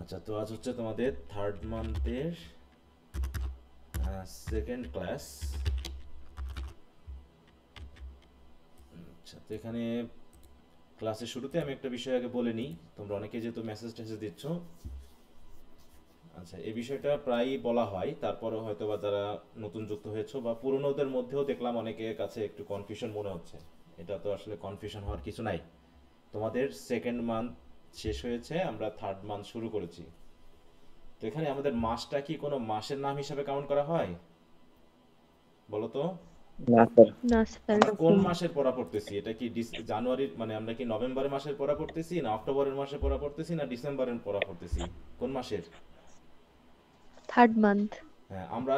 আচ্ছা, তো আজ হচ্ছে তোমাদের থার্ড মান্থের সেকেন্ড ক্লাস। আচ্ছা, তো এখানে ক্লাসের শুরুতে আমি একটা বিষয় আগে বলে নিই। তোমরা অনেকে যেহেতু মেসেজ টেসেজ দিচ্ছ, আচ্ছা, এই বিষয়টা প্রায়ই বলা হয়, তারপরে হয়তো বা যারা নতুন যুক্ত হয়েছো বা পুরনোদের মধ্যেও দেখলাম অনেকের কাছে একটু কনফিউশন মনে হচ্ছে। এটা তো আসলে কনফিউশন হওয়ার কিছু নাই। তোমাদের সেকেন্ড মান্থ শেষ হয়েছে, আমরা থার্ড মান্থ শুরু করেছি। তো এখানে আমাদের মাসটা কি কোনো মাসের নাম হিসাবে কাউন্ট করা হয় বলো তো? না স্যার। না স্যার। আমরা কোন মাসের পড়া পড়তেছি? এটা কি জানুয়ারির, মানে আমরা কি নভেম্বরের মাসের পড়া পড়তেছি, না অক্টোবরের মাসে পড়া পড়তেছি, না ডিসেম্বরের পড়া পড়তেছি? কোন মাসের? Third month. হ্যাঁ, আমরা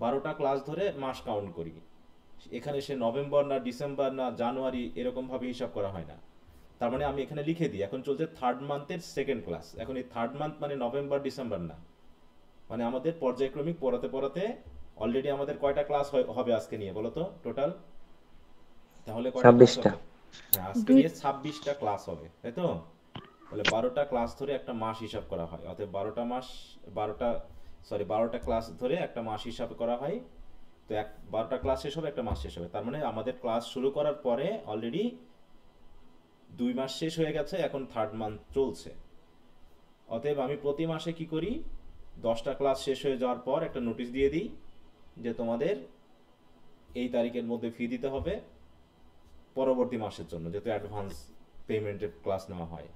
12টা ক্লাস ধরে মাস কাউন্ট করি। এখানে সে নভেম্বর না ডিসেম্বর না জানুয়ারি এরকম ভাবে হিসাব করা হয় না। তার মানে আমি এখানে লিখে দিই, এখন চলছে থার্ড মান্থের সেকেন্ড ক্লাস। এখন এই থার্ড মান্থ মানে নভেম্বর ডিসেম্বর না, মানে আমাদের পর্যায়ক্রমিক পড়াতে পড়াতে অলরেডি আমাদের কয়টা ক্লাস হবে আজকে নিয়ে বলো তো টোটাল? তাহলে কয়টা ক্লাস 26টা। হবে? হ্যাঁ, আজকে দুই। নিয়ে 26টা ক্লাস হবে, তাই তো? তাহলে 12টা ক্লাস ধরে একটা মাস হিসাব করা হয়, অতএব 12টা ক্লাস ধরে একটা মাস হিসাব করা হয়। তো 12টা ক্লাস শেষ হবে, একটা মাস শেষ হবে, তার মানে আমাদের ক্লাস শুরু করার পরে অলরেডি 2 মাস শেষ হয়ে গেছে, এখন থার্ড মান্থ চলছে। অতএব আমি প্রতি মাসে কি করি, 10টা ক্লাস শেষ হয়ে যাওয়ার পর একটা নোটিশ দিয়ে দিই যে তোমাদের এই তারিখের মধ্যে ফি দিতে হবে পরবর্তী মাসের জন্য, যেহেতু অ্যাডভান্স পেমেন্টের ক্লাস নেওয়া হয়।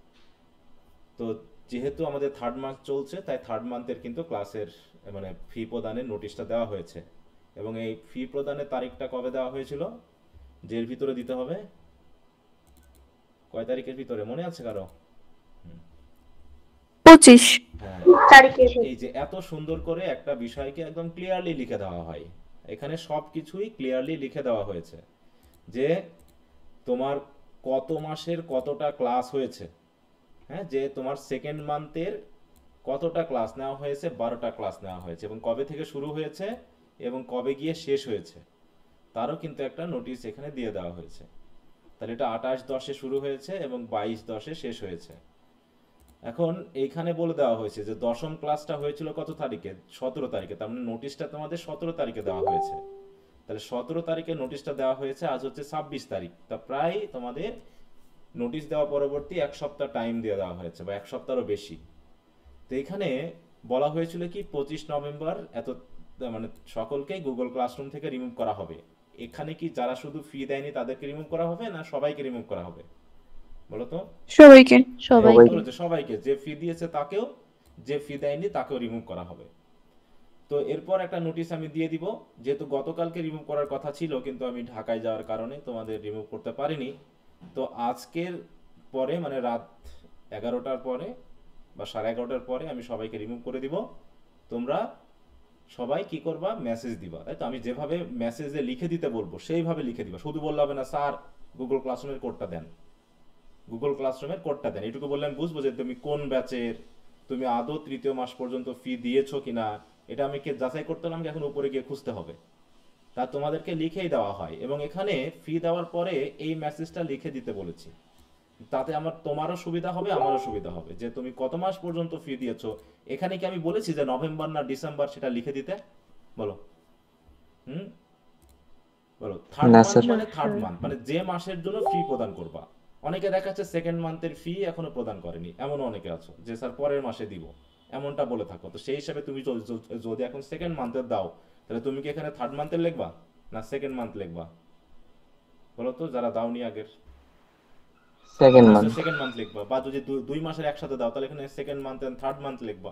তো যেহেতু আমাদের থার্ড মান্থ চলছে, তাই থার্ড মান্থের কিন্তু ক্লাসের মানে ফি প্রদানের নোটিশটা দেওয়া হয়েছে। এবং এই ফি প্রদানের তারিখটা কবে দেওয়া হয়েছিল, যে এর ভিতরে দিতে হবে? কয় তারিখের ভিতরে মনে আছে কারো? 25 হ্যাঁ, তারিখে। এই যে এত সুন্দর করে একটা বিষয়কে একদম ক্লিয়ারলি লিখে দেওয়া হয়। এখানে সব কিছুই ক্লিয়ারলি লিখে দেওয়া হয়েছে যে তোমার কত মাসের কতটা ক্লাস হয়েছে। হ্যাঁ, যে তোমার সেকেন্ড মান্থের কতটা ক্লাস নেওয়া হয়েছে, 12টা ক্লাস নেওয়া হয়েছে, এবং কবে থেকে শুরু হয়েছে এবং কবে গিয়ে শেষ হয়েছে তারও কিন্তু একটা নোটিশ এখানে দিয়ে দেওয়া হয়েছে। তাহলে এটা 28/10-এ শুরু হয়েছে এবং 22/10-এ শেষ হয়েছে। এখন এইখানে বলে দেওয়া হয়েছে যে দশম ক্লাসটা হয়েছিল কত তারিখে, 17 তারিখে, তার মানে নোটিশটা তোমাদের 17 তারিখে দেওয়া হয়েছে। তাহলে 17 তারিখে নোটিশটা দেওয়া হয়েছে, আজ হচ্ছে 26 তারিখ, তা প্রায় তোমাদের নোটিশ দেওয়া পরবর্তী 1 সপ্তাহ টাইম দিয়ে দেওয়া হয়েছে, বা 1 সপ্তাহেরও বেশি। তো এখানে বলা হয়েছিল কি 25 নভেম্বর এত, মানে সকলকেই গুগল ক্লাসরুম থেকে রিমুভ করা হবে। এখানে কি যারা শুধু ফি দেয়নি তাদেরকে রিমুভ করা হবে, না সবাইকে রিমুভ করা হবে বলো তো? সবাইকে। হ্যাঁ, সবাই। ঠিক বলেছে, সবাইকে, যে ফি দিয়েছে তাকেও, যে ফি দেয়নি তাকেও রিমুভ করা হবে। তো এরপর একটা নোটিশ আমি দিয়ে দিব, যেহেতু গতকালকে রিমুভ করার কথা ছিল কিন্তু আমি ঢাকায় যাওয়ার কারণে তোমাদের রিমুভ করতে পারিনি। তো আজকের পরে মানে রাত 11টার পরে বা 11:30টার পরে আমি সবাইকে রিমুভ করে দিব। তোমরা সবাই কি করবা, মেসেজ দিবা, তাই তো? আমি যেভাবে মেসেজে লিখে দিতে বলবো সেইভাবে লিখে দিবা, শুধু বললে হবে না স্যার গুগল ক্লাসরুমের কোডটা দেন, গুগল ক্লাসরুমের কোডটা দেন, এটুকু বললে আমি বুঝবো যে তুমি কোন ব্যাচের, তুমি আদৌ তৃতীয় মাস পর্যন্ত ফি দিয়েছো কিনা। এটা আমি কে যাচাই করতে হলে আমাকে এখন উপরে গিয়ে খুঁজতে হবে। তা তোমাদেরকে লিখেই দেওয়া হয়, এবং এখানে ফি দেওয়ার পরে এই মেসেজটা লিখে দিতে বলেছি। তাতে আমার তোমারও সুবিধা হবে আমারও সুবিধা হবে, যে তুমি কত মাস পর্যন্ত ফি দিয়েছো। এখানে কি আমি বলেছি যে নভেম্বর না ডিসেম্বর সেটা লিখে দিতে? বলো। হুম, বলো। থার্ড না মান্থ স্যার। মানে না থার্ড স্যার। মান্থ মানে যে মাসের জন্য ফি প্রদান করবা। অনেকে দেখা যাচ্ছে সেকেন্ড মান্থের ফি এখনো প্রদান করেনি, এমনও অনেকে আছো যে স্যার পরের মাসে দিব, এমনটা বলে থাকো। তো সেই হিসাবে তুমি যদি এখন সেকেন্ড মান্থের দাও, তাহলে তুমি কি এখানে থার্ড মান্থের লিখবা না সেকেন্ড মান্থ লিখবা বলো তো, যারা দাওনি আগের? সেকেন্ড নিশ্চয় মান্থ। সেকেন্ড মান্থ লিখবা, বা যদি 2 মাসের একসাথে দাও তাহলে এখানে second month and third month লিখবা।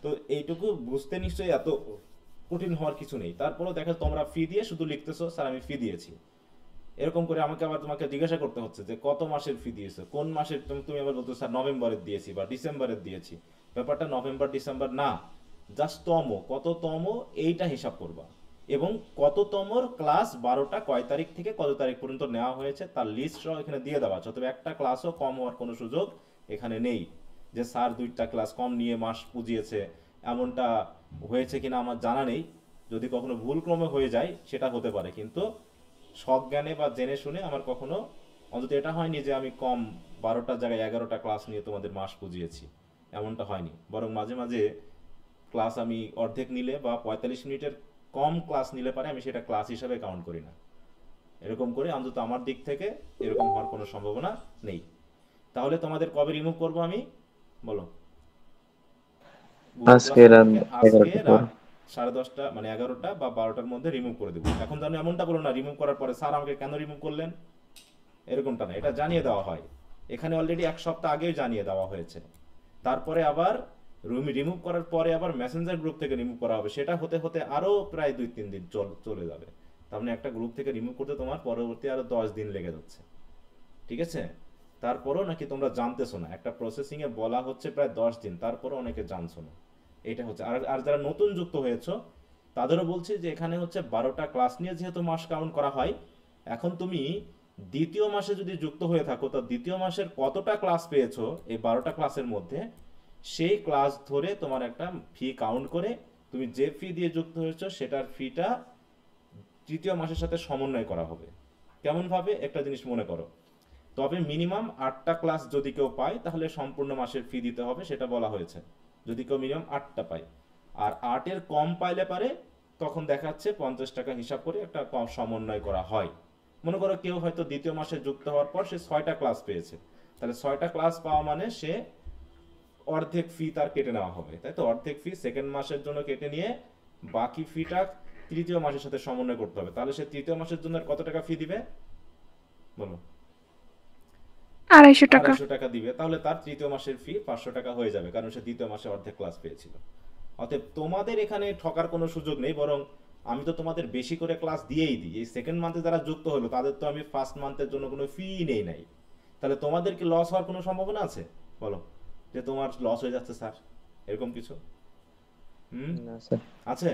তো এইটুকু বুঝতে নিশ্চয়ই এত কঠিন হওয়ার কিছু নেই। তারপরেও দেখো তোমরা ফি দিয়ে শুধু লিখতেছো স্যার আমি ফি দিয়েছি, এরকম করে আমাকে আবার তোমাকে জিজ্ঞাসা করতে হচ্ছে যে কত মাসের ফি দিয়েছো, কোন মাসের, তুমি আবার বলতো স্যার নভেম্বরের দিয়েছি বা ডিসেম্বরের দিয়েছি। ব্যাপারটা নভেম্বর ডিসেম্বর না, জাস্ট তম, কত তম এইটা হিসাব করবা। এবং কততমর ক্লাস 12টা কয় তারিখ থেকে কত তারিখ পর্যন্ত নেওয়া হয়েছে তার লিস্ট সহ এখানে দিয়ে দেওয়া আছে। তবে একটা ক্লাসও কম হওয়ার কোনো সুযোগ এখানে নেই, যে স্যার 2টা ক্লাস কম নিয়ে মাস পুজিয়েছে, এমনটা হয়েছে কিনা আমার জানা নেই। যদি কখনো ভুল ক্রমে হয়ে যায় সেটা হতে পারে, কিন্তু সজ্ঞানে বা জেনে শুনে আমার কখনো অন্তত এটা হয়নি যে আমি কম 12টার জায়গায় 11টা ক্লাস নিয়ে তোমাদের মাস পুজিয়েছি। এমনটা হয়নি, বরং মাঝে মাঝে ক্লাস আমি অর্ধেক নিলে বা 45 মিনিটের কম ক্লাস নিলে পারে আমি সেটা ক্লাস হিসাবে কাউন্ট করি না। এরকম করে অন্তত আমার দিক থেকে এরকম হওয়ার কোনো সম্ভাবনা নেই। তাহলে তোমাদের কবে রিমুভ করব আমি, বলো? গুগল আজকে ক্লাসরুম রাত থেকে আজকে 11টার পর। রাত 10:30 মানে 11টা বা 12টার মধ্যে রিমুভ করে দেবো। এখন জানো এমনটা বলো না রিমুভ করার পরে স্যার আমাকে কেন রিমুভ করলেন, এরকমটা না, এটা জানিয়ে দেওয়া হয়। এখানে অলরেডি 1 সপ্তাহ আগেই জানিয়ে দেওয়া হয়েছে। তারপরে আবার রিমুভ করার পরে আবার মেসেঞ্জার গ্রুপ থেকে রিমুভ করা হবে, সেটা হতে হতে আরো প্রায় 2-3 দিন চলে যাবে। তার মানে একটা গ্রুপ থেকে রিমুভ করতে তোমার পরবর্তী আরো 10 দিন লেগে যাচ্ছে। ঠিক আছে? তারপরও নাকি তোমরা জানতেছো না, একটা প্রসেসিং এ বলা হচ্ছে প্রায় 10 দিন, তারপরও অনেকে জানছো না। এটা হচ্ছে আর আর যারা নতুন যুক্ত হয়েছো তাদেরও বলছি যে এখানে হচ্ছে 12টা ক্লাস নিয়ে যেহেতু মাস কাউন্ট করা হয়, এখন তুমি দ্বিতীয় মাসে যদি যুক্ত হয়ে থাকো তো দ্বিতীয় মাসের কতটা ক্লাস পেয়েছো এই 12টা ক্লাসের মধ্যে, সেই ক্লাস ধরে তোমার একটা ফি কাউন্ট করে তুমি যে ফি দিয়ে যুক্ত হয়েছো সেটার ফিটা তৃতীয় মাসের সাথে সমন্বয় করা হবে। কেমন ভাবে, একটা জিনিস মনে করো, তবে মিনিমাম 8টা ক্লাস যদি কেউ পায় তাহলে সম্পূর্ণ মাসের ফি দিতে হবে, সেটা বলা হয়েছে। যদি কেউ মিনিমাম 8টা পায়, আর 8-এর কম পাইলে পারে তখন দেখাচ্ছে 50 টাকা হিসাব করে একটা কম সমন্বয় করা হয়। মনে করো কেউ হয়তো দ্বিতীয় মাসে যুক্ত হওয়ার পর সে 6টা ক্লাস পেয়েছে, তাহলে 6টা ক্লাস পাওয়া মানে সে অর্ধেক ফি তার কেটে নেওয়া হবে, তাই তো? অর্ধেক ফি সেকেন্ড মাসের জন্য কেটে নিয়ে বাকি ফিটা তৃতীয় মাসের সাথে সমন্বয় করতে হবে। তাহলে সে তৃতীয় মাসের জন্য আর কত টাকা ফি দিবে, বলো? 250 টাকা। 250 টাকা দিবে, তাহলে তার তৃতীয় মাসের ফি 500 টাকা হয়ে যাবে, কারণ সে দ্বিতীয় মাসে অর্ধেক ক্লাস পেয়েছিল। অতএব তোমাদের এখানে ঠকার কোনো সুযোগ নেই, বরং আমি তো তোমাদের বেশি করে ক্লাস দিয়েই দিই। এই সেকেন্ড মান্থে যারা যুক্ত হলো তাদের তো আমি ফার্স্ট মান্থের জন্য কোনো ফি নেই নাই। তাহলে তোমাদের কি লস হওয়ার কোনো সম্ভাবনা আছে, বলো? যে তোমার লস হয়ে যাচ্ছে স্যার, এরকম কিছু হুম না স্যার। আছে?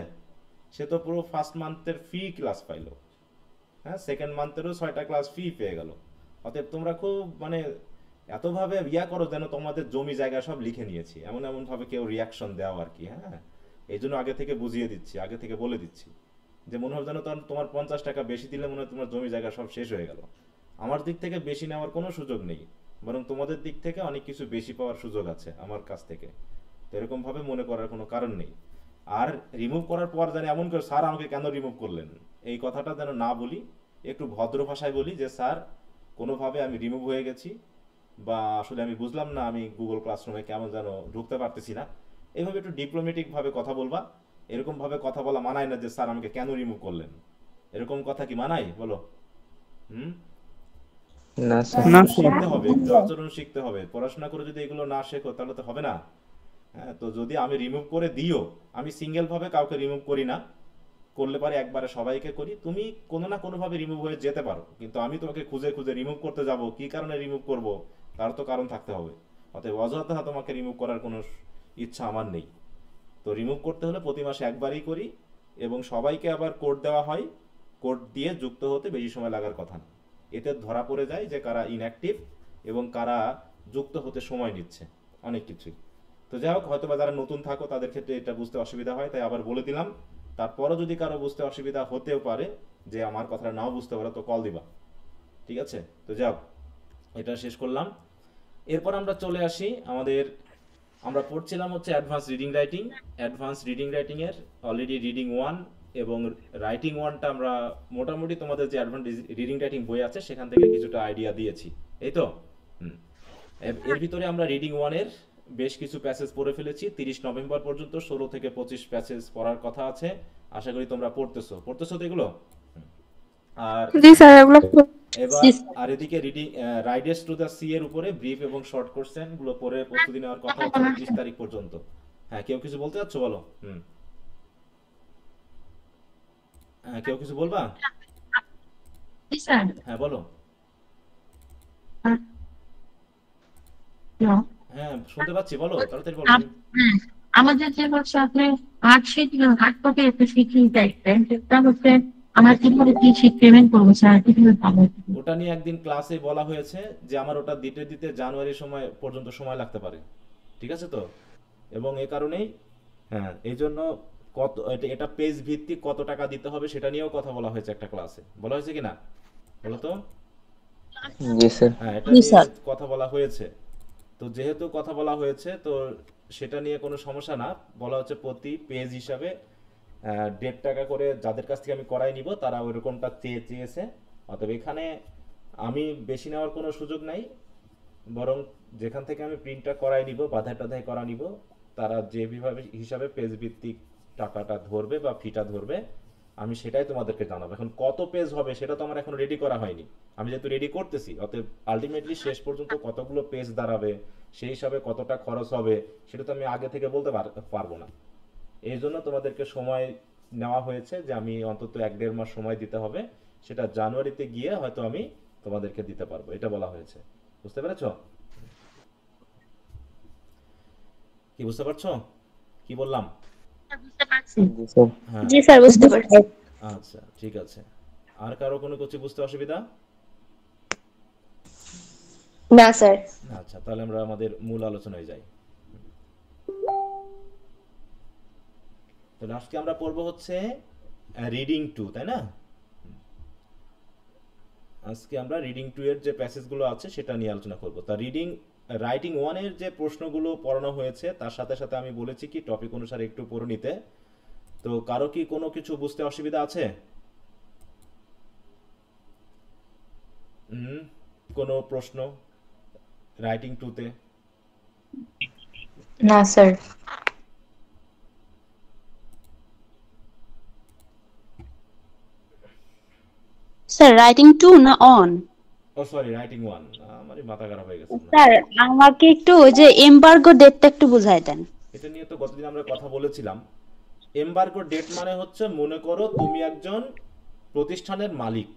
সে তো পুরো ফার্স্ট মান্থের ফি ক্লাস পাইলো, হ্যাঁ, সেকেন্ড মান্থেরও 6টা ক্লাস ফি পেয়ে গেল। অতএব তোমরা খুব মানে এতভাবে করো যেন তোমাদের জমি জায়গা সব লিখে নিয়েছি, এমন এমন ভাবে কেউ রিয়াকশন দেওয়া আর কি। হ্যাঁ, এই জন্য আগে থেকে বুঝিয়ে দিচ্ছি, আগে থেকে বলে দিচ্ছি, যে মনে হয় যেন তোমার 50 টাকা বেশি দিলে মনে হয় তোমার জমি জায়গা সব শেষ হয়ে গেল। আমার দিক থেকে বেশি নেওয়ার কোনো সুযোগ নেই, বরং তোমাদের দিক থেকে অনেক কিছু বেশি পাওয়ার সুযোগ আছে আমার কাছ থেকে। তো এরকম ভাবে মনে করার কোনো কারণ নেই। আর রিমুভ করার পর যেন এমন করে স্যার আমাকে কেন রিমুভ করলেন এই কথাটা যেন না বলি, একটু ভদ্র ভাষায় বলি যে স্যার কোনোভাবে আমি রিমুভ হয়ে গেছি, বা আসলে আমি বুঝলাম না আমি গুগল ক্লাসরুমে কেমন যেন ঢুকতে পারতেছি না। এইভাবে একটু ডিপ্লোমেটিক ভাবে কথা বলবা। এরকম ভাবে কথা বলা মানায় না যে স্যার আমাকে কেন রিমুভ করলেন, এরকম কথা কি মানায়, বলো? হুম না স্যার। না একটু স্যার। শিখতে হবে, একটু আচরণ শিখতে হবে। পড়াশোনা করে যদি এগুলো না শেখো তাহলে তো হবে না। হ্যাঁ, তো যদি আমি রিমুভ করে দিও, আমি সিঙ্গেল ভাবে কাউকে রিমুভ করি না, করলে পারে একবারে সবাইকে করি। তুমি কোনো না কোনো ভাবে রিমুভ হয়ে যেতে পারো, কিন্তু আমি তোমাকে খুঁজে খুঁজে রিমুভ করতে যাব, কি কারণে রিমুভ করব তার তো কারণ থাকতে হবে। অতএব অযথা তোমাকে রিমুভ করার কোনো ইচ্ছা আমার নেই। তো রিমুভ করতে হলে প্রতি মাসে একবারই করি, এবং সবাইকে আবার কোড দেওয়া হয়। কোড দিয়ে যুক্ত হতে বেশি সময় লাগার কথা না। এতে ধরা পড়ে যায় যে কারা ইনঅ্যাক্টিভ এবং কারা যুক্ত হতে সময় নিচ্ছে, অনেক কিছুই। তো যাই হোক, হয়তো বা যারা নতুন থাকো তাদের ক্ষেত্রে এটা বুঝতে অসুবিধা হয়, তাই আবার বলে দিলাম। তারপরও যদি কারো বুঝতে অসুবিধা হতেও পারে, যে আমার কথাটা নাও বুঝতে পারো, তো কল দিবা, ঠিক আছে? তো যাও, এটা শেষ করলাম। এরপর আমরা চলে আসি আমাদের, আমরা পড়ছিলাম হচ্ছে advance reading writing. Advance reading writing এর অলরেডি রিডিং 1 এবং রাইটিং 1টা আমরা মোটামুটি তোমাদের যে অ্যাডভান্স রিডিং রাইটিং বই আছে সেখান থেকে কিছুটা আইডিয়া দিয়েছি, এই তো? হুম। এর ভিতরে আমরা রিডিং 1 এর বেশ কিছু প্যাসেজ পড়ে ফেলেছি। 30 নভেম্বর পর্যন্ত 16 থেকে 25 প্যাসেজ পড়ার কথা আছে। আশা করি তোমরা পড়তেছো তো এগুলো। হুম। আর জি স্যার, এগুলো এবার আর এদিকে reading Riders to the sea এর উপরে ব্রিফ এবং শর্ট কোশ্চেন গুলো পড়ে প্রস্তুতি নেওয়ার কথা হচ্ছে 30 তারিখ পর্যন্ত। হ্যাঁ, কেউ কিছু বলতে চাচ্ছ, বলো? হ্যাঁ, কেউ কিছু বলবা? স্যার। হ্যাঁ, বলো। হ্যালো। হ্যাঁ, শুনতে পাচ্ছি, বলো, তাড়াতাড়ি বলো। হ্যাঁ, আমাদের যে হচ্ছে আপনি মার্কশিট হার্ড কপি একটা শিখি দেখবেন, সেটা হচ্ছে আমার কিভাবে কি শিট পেমেন্ট করবো স্যার, কিভাবে পাবো? ওটা নিয়ে একদিন ক্লাসে বলা হয়েছে যে আমার ওটা দিতে দিতে জানুয়ারি সময় পর্যন্ত সময় লাগতে পারে, ঠিক আছে তো? এবং এই কারণেই, হ্যাঁ, এই জন্য কত এটা পেজ ভিত্তিক কত টাকা দিতে হবে সেটা নিয়েও কথা বলা হয়েছে একটা ক্লাসে, বলা হয়েছে কিনা, বলো তো? জি স্যার। হ্যাঁ, এটা জি নিয়ে স্যার। কথা বলা হয়েছে। তো যেহেতু কথা বলা হয়েছে তো সেটা নিয়ে কোনো সমস্যা না, বলা হচ্ছে প্রতি পেজ হিসাবে 1.5 টাকা করে যাদের কাছ থেকে আমি করাই নিব তারা ওইরকমটা চেয়েছে। অতএব এখানে আমি বেশি নেওয়ার কোনো সুযোগ নাই, বরং যেখান থেকে আমি প্রিন্টটা করাই নিব বাধাই টাধাই করা নিব তারা যেভাবে হিসাবে পেজ ভিত্তিক টাকাটা ধরবে বা ফিটা ধরবে আমি সেটাই তোমাদেরকে জানাবো। এখন কত পেজ হবে সেটা তো আমার এখন রেডি করা হয়নি, আমি যেহেতু রেডি করতেছি অতএব আলটিমেটলি শেষ পর্যন্ত কতগুলো পেজ দাঁড়াবে সেই হিসাবে কতটা খরচ হবে সেটা তো আমি আগে থেকে বলতে পারবো না। এই জন্য তোমাদেরকে সময় নেওয়া হয়েছে যে আমি অন্তত 1-1.5 মাস সময় দিতে হবে, সেটা জানুয়ারিতে গিয়ে হয়তো আমি তোমাদেরকে দিতে পারবো, এটা বলা হয়েছে। বুঝতে পেরেছো? কি বুঝতে পারছো কি বললাম? বুঝতে পারছি। জি স্যার। হ্যাঁ, জি স্যার, বুঝতে পারছি। আচ্ছা ঠিক আছে। আর কারো কোনো কিছু বুঝতে অসুবিধা? না স্যার। আচ্ছা, তাহলে আমরা আমাদের মূল আলোচনায় যাই। তাহলে আজকে আমরা পড়বো হচ্ছে রিডিং 2, তাই না? আজকে আমরা রিডিং 2 এর যে প্যাসেজগুলো আছে সেটা নিয়ে আলোচনা করব। তা রাইটিং 1 এর যে প্রশ্নগুলো পড়ানো হয়েছে তার সাথে সাথে আমি বলেছি কি টপিক অনুসারে একটু পড়ে নিতে। তো কারো কি কোনো কিছু বুঝতে অসুবিধা আছে? হুম, কোনো প্রশ্ন রাইটিং 2 তে? না স্যার। স্যার রাইটিং টু না অন? ও সরি, রাইটিং 1, আমারই মাথা খারাপ হয়ে গেছে। স্যার আমাকে একটু ওই যে এমবার্গো ডেটটা একটু বুঝাই দেন। এটা নিয়ে তো গতদিন আমরা কথা বলেছিলাম। এমবার্গো ডেট মানে হচ্ছে, মনে করো তুমি একজন প্রতিষ্ঠানের মালিক,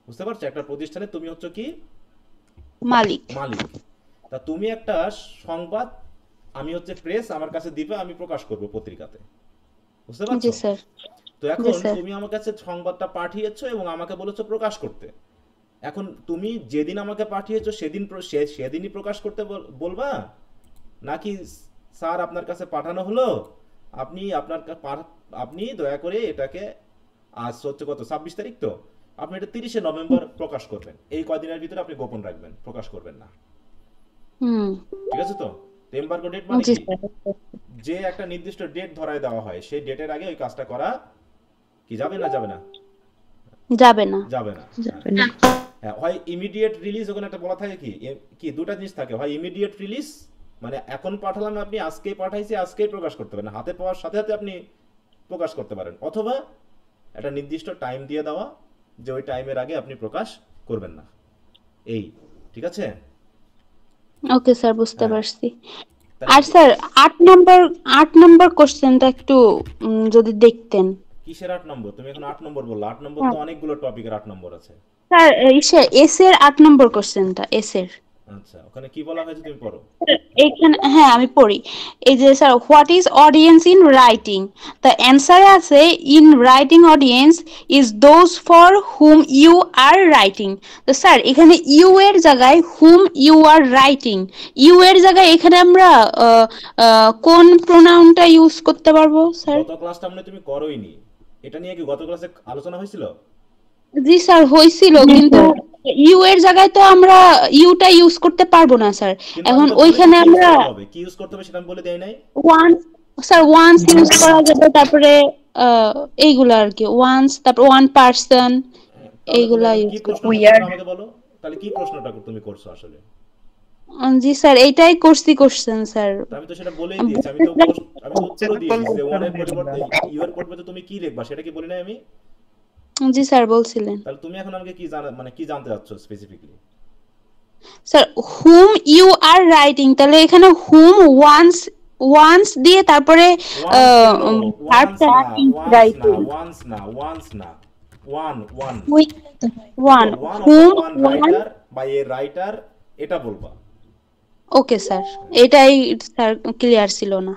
বুঝতে পারছো? একটা প্রতিষ্ঠানে তুমি হচ্ছে কি মালিক। মালিক। তা তুমি একটা সংবাদ, আমি হচ্ছে প্রেস, আমার কাছে দিবে, আমি প্রকাশ করব পত্রিকাতে, বুঝতে জি পারছো? স্যার। তো এখন জি স্যার। তুমি আমার কাছে সংবাদটা পাঠিয়েছো এবং আমাকে বলেছো প্রকাশ করতে। এখন তুমি যেদিন আমাকে পাঠিয়েছো সেদিনই প্রকাশ করতে বলবা, নাকি স্যার আপনার কাছে পাঠানো হলো, আপনি দয়া করে এটাকে, আজ হচ্ছে কত 26 তারিখ, তো আপনি এটা 30শে নভেম্বর প্রকাশ করবেন, এই কয়দিনের ভিতরে আপনি গোপন রাখবেন, প্রকাশ করবেন না। হুম। ঠিক আছে? তো এমবার্গো ডেট মানে জি কি? স্যার। যে একটা নির্দিষ্ট ডেট ধরায় দেওয়া হয়, সেই ডেটের আগে ওই কাজটা করা কি যাবে না যাবে না? যাবে না। যাবে না। যাবে না। হ্যাঁ, হয় ইমিডিয়েট রিলিজ, ওখানে একটা বলা থাকে কি দুটা জিনিস থাকে, হয় ইমিডিয়েট রিলিজ মানে এখন পাঠালাম আপনি আজকেই পাঠাইছি আজকেই প্রকাশ করতে পারেন, হাতে পাওয়ার সাথে সাথে আপনি প্রকাশ করতে পারেন, অথবা একটা নির্দিষ্ট টাইম দিয়ে দেওয়া যে ওই টাইমের আগে আপনি প্রকাশ করবেন না। এই, ঠিক আছে? ওকে স্যার, বুঝতে হ্যাঁ, পারছি। তাহলে আর স্যার 8 নম্বর কোশ্চেনটা একটু যদি দেখতেন। কিসের 8 নম্বর? তুমি এখন 8 নম্বর বললা, 8 নম্বর তো অনেকগুলো টপিকের 8 নম্বর আছে। স্যার এস এর 8 নম্বর কোশ্চেনটা, এস এর। আচ্ছা, ওখানে কি বলা হয়েছে তুমি পড়ো। এখানে হ্যাঁ আমি পড়ি। এই যে sir, what is audience in writing? The answer আছে, in writing audience is those for whom you are writing. তো স্যার এখানে ইউ এর জায়গায় whom you are writing, you এর জায়গায় এখানে আমরা কোন প্রোনাউনটা ইউজ করতে পারবো স্যার? গত ক্লাসটা মনে হয় তুমি করোইনি, এটা নিয়ে কি গত ক্লাসে আলোচনা হয়েছিল? জি স্যার হয়েছিল, কিন্তু ইউ এর জায়গায় তো আমরা ইউটা ইউজ করতে পারবো না স্যার। কিন্তু আমি এখন তো বলেছি ওইখানে কি ইউজ আমরা করতে হবে, কি ইউজ করতে হবে সেটা আমি বলে দেই নাই। ওয়ান্স, স্যার ওয়ান্স ইউজ করা যাবে, তারপরে এইগুলা আর কি, ওয়ান্স, তারপর ওয়ান পার্সন, তাহলে তুমি এইগুলা এখন ইউজ কি করা। প্রশ্ন করছো আমাকে বলো, তাহলে কি প্রশ্নটা তুমি করছো আসলে? জি স্যার এইটাই কোশ্চেন স্যার। তা আমি তো সেটা বলেই দিয়েছি, আমি তো উত্তরও দিয়ে দিয়েছি যে ওয়ানের পরিবর্তে ইউ এর পরিবর্তে তুমি কি লিখবা, সেটা কি বলি নাই আমি? জি স্যার বলছিলেন। তাহলে তুমি এখন আমাকে কি কি জানতে চাচ্ছ specifically? Sir hmm you are writing, তাহলে এখানে হুম ওয়ান্স, ওয়ান্স দিয়ে তারপরে ভার্বটা রাইটিং, ওয়ান ওয়ান অথবা হুম ওয়ান ওয়ান। রাইটার বা এ রাইটার, এটা বলবা। ওকে স্যার, এটাই স্যার ক্লিয়ার ছিল না।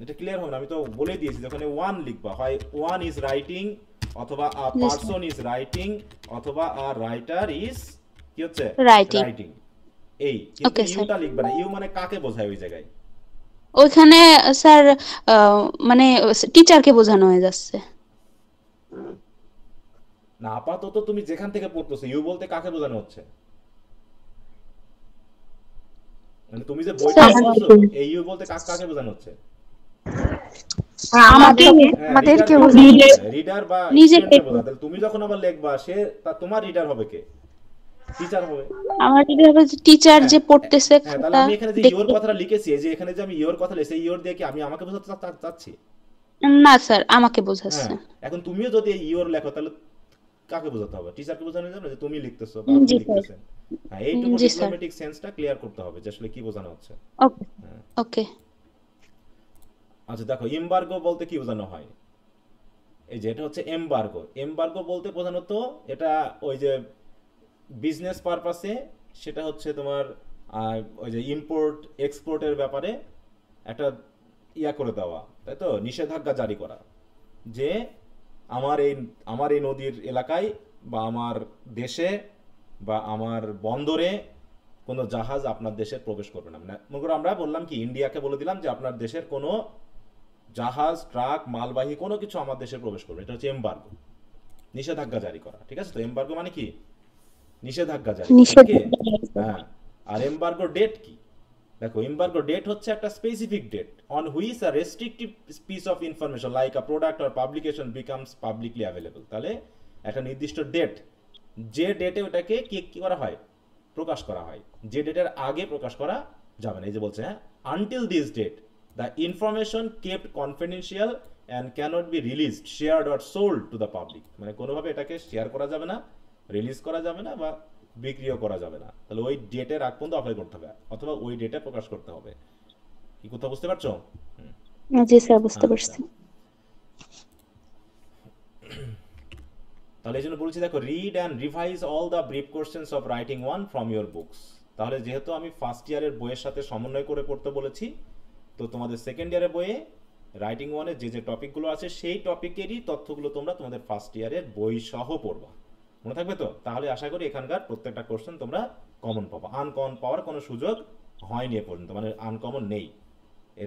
এটা ক্লিয়ার হবে না, আমি তো বলেই দিয়েছি যখন ওয়ান লিখবা, হয় ওয়ান ইজ রাইটিং, অথবা আ জি স্যার। পারসন ইজ রাইটিং, অথবা আ রাইটার ইজ কি হচ্ছে রাইটিং। রাইটিং। এই কিন্তু ওকে স্যার। ইউটা লিখবে না, ইউ মানে কাকে বোঝায় ওই জায়গায়? ওইখানে স্যার মানে টিচারকে বোঝানো হয়ে যাচ্ছে। না, আপাতত তুমি যেখান থেকে পড়তেছো ইউ বলতে কাকে বোঝানো হচ্ছে? মানে তুমি যে বইটা স্যার, পড়ছো, এই ইউ বলতে কাকে বোঝানো হচ্ছে? আমাকে আমাদেরকে রিডার বা নিজেকে। স্টুডেন্টকে বোঝায়। তাহলে তুমি যখন আবার লিখবা, সে তোমার রিডার হবে কে? টিচার হবে। আমার যদি হবে যে টিচার যে পড়তেছে হ্যাঁ, তাহলে খাতা আমি এখানে যে ইওর দেখে। কথাটা লিখেছি, এই যে এখানে যে আমি ইওর কথা লিখেছি, এই ইওর দিয়ে কি আমি আমাকে বোঝাতে চাচ্ছি? না স্যার, আমাকে বোঝাচ্ছে। হ্যাঁ, এখন তুমিও যদি এই ইওর লেখো, তাহলে কাকে বোঝাতে হবে? টিচারকে বোঝানো যাবে না যে তুমি লিখতেছো বা আপনি জি স্যার। লিখতেছেন। হ্যাঁ, এইটুকু জি স্যার। ডিপ্লোম্যাটিক সেন্সটা ক্লিয়ার করতে হবে যে আসলে কি বোঝানো হচ্ছে। ওকে ওকে। আচ্ছা দেখো, এমবার্গো বলতে কি বোঝানো হয়? এই যে এটা হচ্ছে এমবার্গো। এমবার্গো বলতে প্রধানত এটা ওই যে বিজনেস পারপাসে, সেটা হচ্ছে তোমার ওই যে ইম্পোর্ট এক্সপোর্টের ব্যাপারে একটা ইয়া করে দেওয়া, তাই তো, নিষেধাজ্ঞা জারি করা, যে আমার এই নদীর এলাকায় বা আমার দেশে বা আমার বন্দরে কোনো জাহাজ আপনার দেশে প্রবেশ করবে না। মানে মনে করো আমরা বললাম কি, ইন্ডিয়াকে বলে দিলাম যে আপনার দেশের কোনো জাহাজ, ট্রাক, মালবাহী কোনো কিছু আমার দেশে প্রবেশ করবে, এটা হচ্ছে এমবার্গো, নিষেধাজ্ঞা জারি করা। ঠিক আছে তো, এমবার্গো মানে কি? নিষেধাজ্ঞা জারি করা। কি? হ্যাঁ। আর এমবার্গো ডেট কি? দেখো, এমবার্গো ডেট হচ্ছে একটা specific date on which a restrictive piece of information like a product or publication becomes publicly available. তাহলে একটা নির্দিষ্ট ডেট, যে ডেটে ওটাকে কি করা হয়, প্রকাশ করা হয়, যে ডেটের আগে প্রকাশ করা যাবে না। এই যে বলছে, হ্যাঁ, until this date the information kept confidential and cannot be released, shared or sold to the public. মানে কোনোভাবে এটাকে শেয়ার করা যাবে না, রিলিজ করা যাবে না, বা বিক্রিও করা যাবে না। তাহলে ওই ডেটের আগ পর্যন্ত অপেক্ষা করতে হবে, অথবা ওই ডেটে প্রকাশ করতে হবে। কি কথা বুঝতে পারছো? জি স্যার, বুঝতে পারছি। তাহলে এই জন্য বলছি, দেখো, read and revise all the brief questions of writing 1 from your books. তাহলে যেহেতু আমি ফার্স্ট ইয়ারের বইয়ের সাথে সমন্বয় করে পড়তে বলেছি, তো তোমাদের সেকেন্ড ইয়ারের বইয়ে রাইটিং 1-এর যে টপিকগুলো আছে, সেই টপিকেরই তথ্যগুলো তোমরা তোমাদের ফার্স্ট ইয়ারের বই সহ পড়বা। মনে থাকবে তো? তাহলে আশা করি এখানকার প্রত্যেকটা কোশ্চেন তোমরা কমন পাবা। আনকমন পাওয়ার কোনো সুযোগ হয়নি এ পর্যন্ত, মানে আনকমন নেই। এই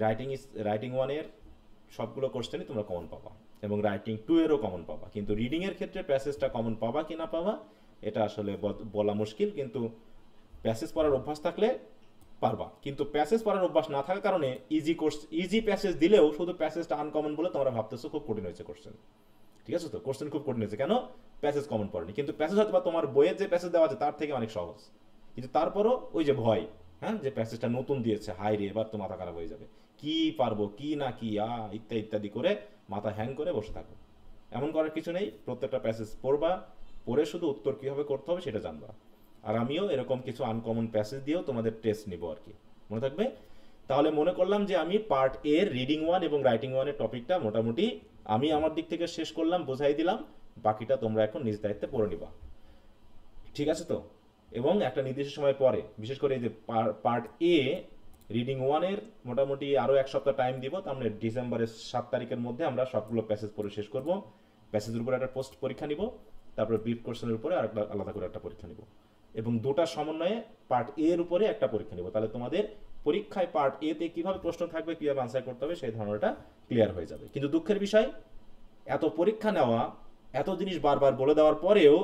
রাইটিং 1-এর সবগুলো কোশ্চেনই তোমরা কমন পাবা, এবং রাইটিং 2-এরও কমন পাবা। কিন্তু রিডিংয়ের ক্ষেত্রে প্যাসেজটা কমন পাবা কি না পাবা, এটা আসলে বলা মুশকিল। কিন্তু প্যাসেজ পড়ার অভ্যাস থাকলে পারবা। কিন্তু প্যাসেজ পড়ার অভ্যাস না থাকার কারণে ইজি প্যাসেজ দিলেও শুধু প্যাসেজটা আনকমন বলে তোমরা ভাবতেছো খুব কঠিন হয়েছে কোশ্চেন। ঠিক আছে তো, কোশ্চেন খুব কঠিন হয়েছে কেন? প্যাসেজ কমন পড়েনি। কিন্তু প্যাসেজ হয়তো তোমার বইয়ের যে প্যাসেজ দেওয়া আছে তার থেকে অনেক সহজ, কিন্তু তারপরও ওই যে ভয়, হ্যাঁ, যে প্যাসেজটা নতুন দিয়েছে, হাই রে, এবার তো মাথা খারাপ হয়ে যাবে, কি পারবো কি না কি ইত্যাদি ইত্যাদি করে মাথা হ্যাং করে বসে থাকো। এমন করার কিছু নেই। প্রত্যেকটা প্যাসেজ পড়বা, পড়ে শুধু উত্তর কিভাবে করতে হবে সেটা জানবা। আর আমিও এরকম কিছু আনকমন প্যাসেজ দিয়েও তোমাদের টেস্ট নিব আর কি, মনে থাকবে। তাহলে মনে করলাম যে আমি পার্ট এর রিডিং 1 এবং রাইটিং 1-এর টপিকটা মোটামুটি আমি আমার দিক থেকে শেষ করলাম, বোঝাই দিলাম। বাকিটা তোমরা এখন নিজ দায়িত্বে পড়ে নিবা, ঠিক আছে তো? এবং একটা নির্দিষ্ট সময় পরে, বিশেষ করে এই যে পার্ট এ রিডিং 1-এর মোটামুটি আরও এক সপ্তাহ টাইম দিব। তার মানে ডিসেম্বরের 7 তারিখের মধ্যে আমরা সবগুলো প্যাসেজ পড়ে শেষ করব। প্যাসেজের উপরে একটা পোস্ট পরীক্ষা নিব, তারপরে ব্রিফ কোশ্চেনের উপরে আর একটা আলাদা করে একটা পরীক্ষা নিব, এবং দুটা সমন্বয়ে পার্ট এ এর উপরে একটা পরীক্ষা নিব। তাহলে তোমাদের পরীক্ষায় পার্ট এ তে কিভাবে প্রশ্ন থাকবে, কিভাবে আনসার করতে হবে, সেই ধারণাটা ক্লিয়ার হয়ে যাবে। কিন্তু দুঃখের বিষয়, এত পরীক্ষা নেওয়া, এত জিনিস বারবার বলে দেওয়ার পরেও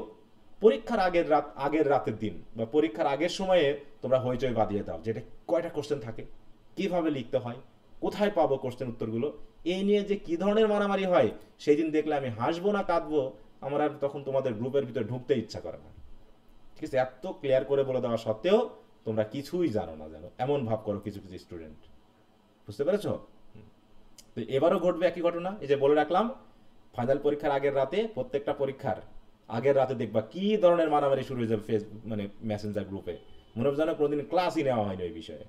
পরীক্ষার আগের রাতের দিন বা পরীক্ষার আগের সময়ে তোমরা হইচই বাঁধিয়ে দাও, যেটা কয়টা কোশ্চেন থাকে, কিভাবে লিখতে হয়, কোথায় পাবো কোশ্চেন উত্তরগুলো, এই নিয়ে যে কি ধরনের মারামারি হয়, সেই দিন দেখলে আমি হাসবো না কাঁদবো, আমার আর তখন তোমাদের গ্রুপের ভিতরে ঢুকতে ইচ্ছা করে না। ঠিক আছে, এত ক্লিয়ার করে বলে দেওয়া সত্ত্বেও তোমরা কিছুই জানো না, জানো এমন ভাব করো কিছু কিছু স্টুডেন্ট। বুঝতে পেরেছো? তো এবারও ঘটবে একই ঘটনা। এই যে বলে রাখলাম, ফাইনাল পরীক্ষার আগের রাতে, প্রত্যেকটা পরীক্ষার আগের রাতে দেখবা কি ধরনের মারামারি শুরু হয়ে যাবে ফেসবুক, মানে মেসেঞ্জার গ্রুপে। মনে হবে যেন কোনোদিন ক্লাসই নেওয়া হয়নি ওই বিষয়ে।